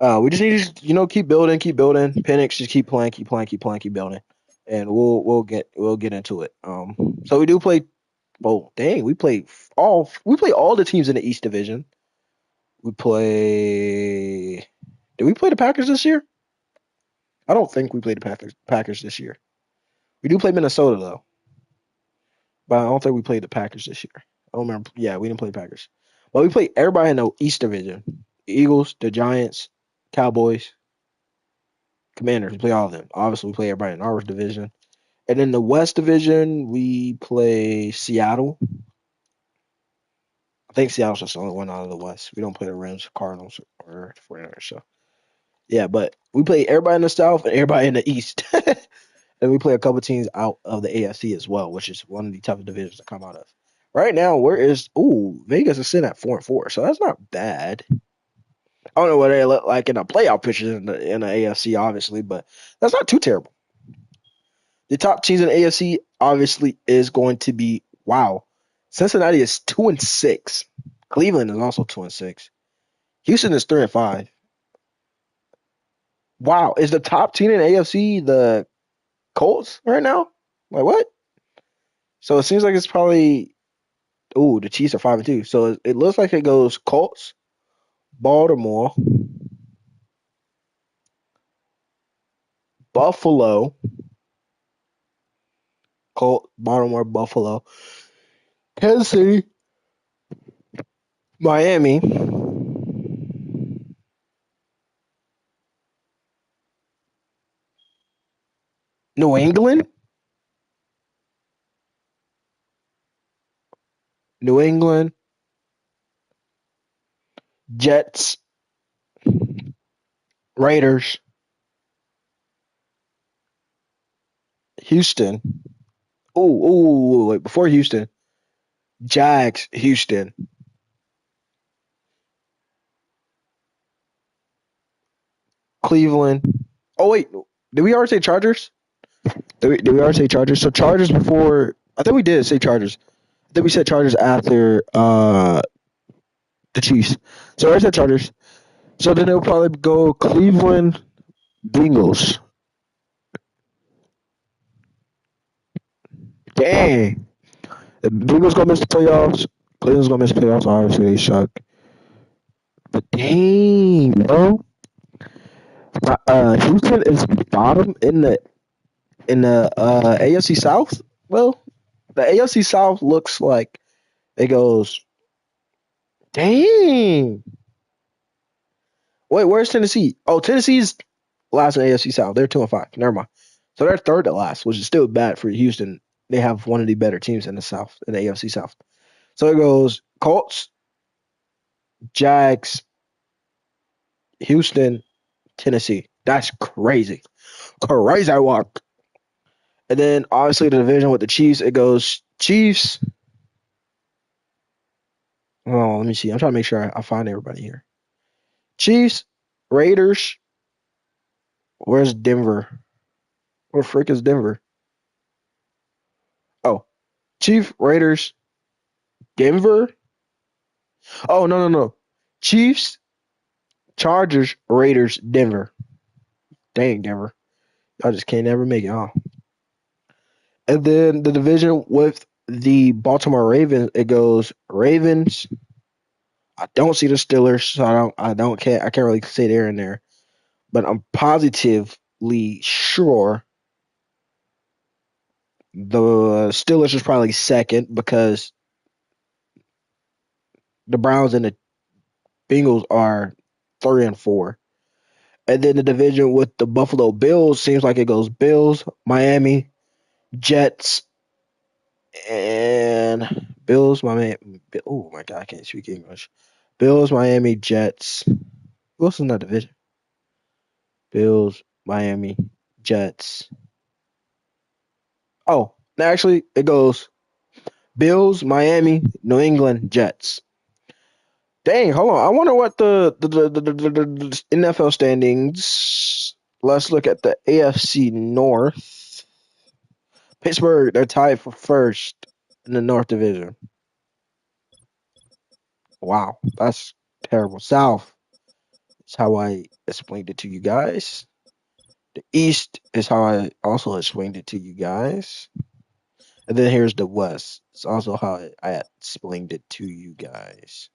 [SPEAKER 1] we just need to, keep building, keep building. Penix, just keep playing, keep playing, keep playing, keep building, and we'll get into it. So we do play. Oh dang, we play all the teams in the East Division. We play. Did we play the Packers this year? I don't think we played the Packers this year. We do play Minnesota though, but I don't think we played the Packers this year. I don't remember. Yeah, we didn't play the Packers, but we played everybody in the East Division: the Eagles, the Giants, Cowboys, Commanders. We play all of them. Obviously, we play everybody in our division, and in the West Division, we play Seattle. I think Seattle's just the only one out of the West. We don't play the Rams, Cardinals, or 49ers. So yeah, but we play everybody in the South and everybody in the East. And we play a couple teams out of the AFC as well, which is one of the toughest divisions to come out of. Right now, Vegas is sitting at 4-4, so that's not bad. I don't know what they look like in the playoff pictures in the AFC, obviously, but that's not too terrible. The top teams in the AFC obviously is going to be wow. Cincinnati is 2-6. Cleveland is also 2-6. Houston is 3-5. Wow, is the top team in the AFC the Colts right now? Like what? So it seems like it's probably the Chiefs are 5-2. So it looks like it goes Colts, Baltimore, Buffalo, Baltimore, Buffalo, Kansas City, Miami, New England, New England, Jets, Raiders, Houston. Wait, before Houston, Jags, Houston, Cleveland. Oh wait, did we already say Chargers? Did we already say Chargers? So Chargers before I think we did say Chargers. I think we said Chargers after the Chiefs. So I already said Chargers. So then it'll probably go Cleveland, Bengals. Dang. The Bengals gonna miss the playoffs. Cleveland's gonna miss the playoffs. Obviously they suck. But dang, bro. Houston is bottom in the AFC South. Well, the AFC South looks like it goes. Dang. Wait, where's Tennessee? Oh, Tennessee's last in AFC South. They're 2-5. Never mind. So they're third to last, which is still bad for Houston. They have one of the better teams in the South, in the AFC South. So it goes Colts, Jags, Houston, Tennessee. That's crazy. Crazy walk. And then obviously the division with the Chiefs, it goes Chiefs. Oh, let me see. I'm trying to make sure I find everybody here. Chiefs, Raiders. Where's Denver? Where the frick is Denver? Oh, Chief, Raiders, Denver. Oh, no, no, no. Chiefs, Chargers, Raiders, Denver. Dang, Denver. I just can't never make it, huh? And then the division with the Baltimore Ravens, it goes Ravens. I don't see the Steelers, so I can't really say they're in there. But I'm positively sure the Steelers is probably second because the Browns and the Bengals are 3 and 4. And then the division with the Buffalo Bills seems like it goes Bills, Miami, Jets, and Bills, Miami. Oh my God, I can't speak English. Bills, Miami, Jets. Who else is in that division? Bills, Miami, Jets. Oh, actually, it goes Bills, Miami, New England, Jets. Dang, hold on. I wonder what the NFL standings. Let's look at the AFC North. Pittsburgh, they're tied for first in the North Division. Wow, that's terrible. South is how I explained it to you guys. The East is how I also explained it to you guys. And then here's the West. It's also how I explained it to you guys.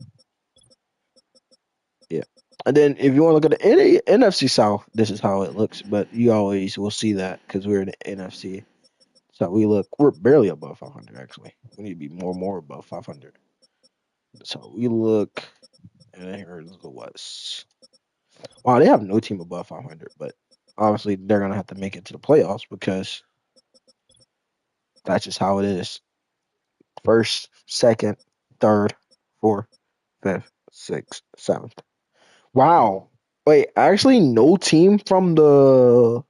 [SPEAKER 1] Yeah. And then if you want to look at the NFC South, this is how it looks. But you always will see that because we're in the NFC. So we're barely above 500 actually. We need to be more above 500. So we look, and here's the West. Wow, they have no team above 500, but obviously they're gonna have to make it to the playoffs because that's just how it is. First, second, third, fourth, fifth, sixth, seventh. Wow. Wait, actually, no team from the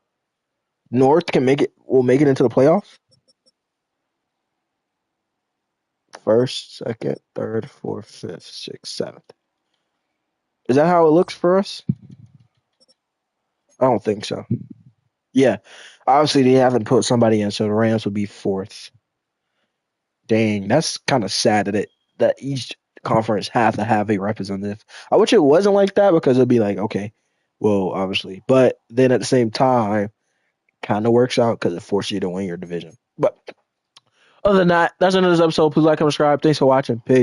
[SPEAKER 1] North will make it into the playoffs. First, second, third, fourth, fifth, sixth, seventh. Is that how it looks for us? I don't think so. Yeah, obviously they haven't put somebody in, so the Rams will be fourth. Dang, that's kind of sad that each conference has to have a representative. I wish it wasn't like that because it'd be like, okay, well, obviously, but then at the same time, kind of works out because it forces you to win your division. But other than that, that's another episode. Please like and subscribe. Thanks for watching. Peace.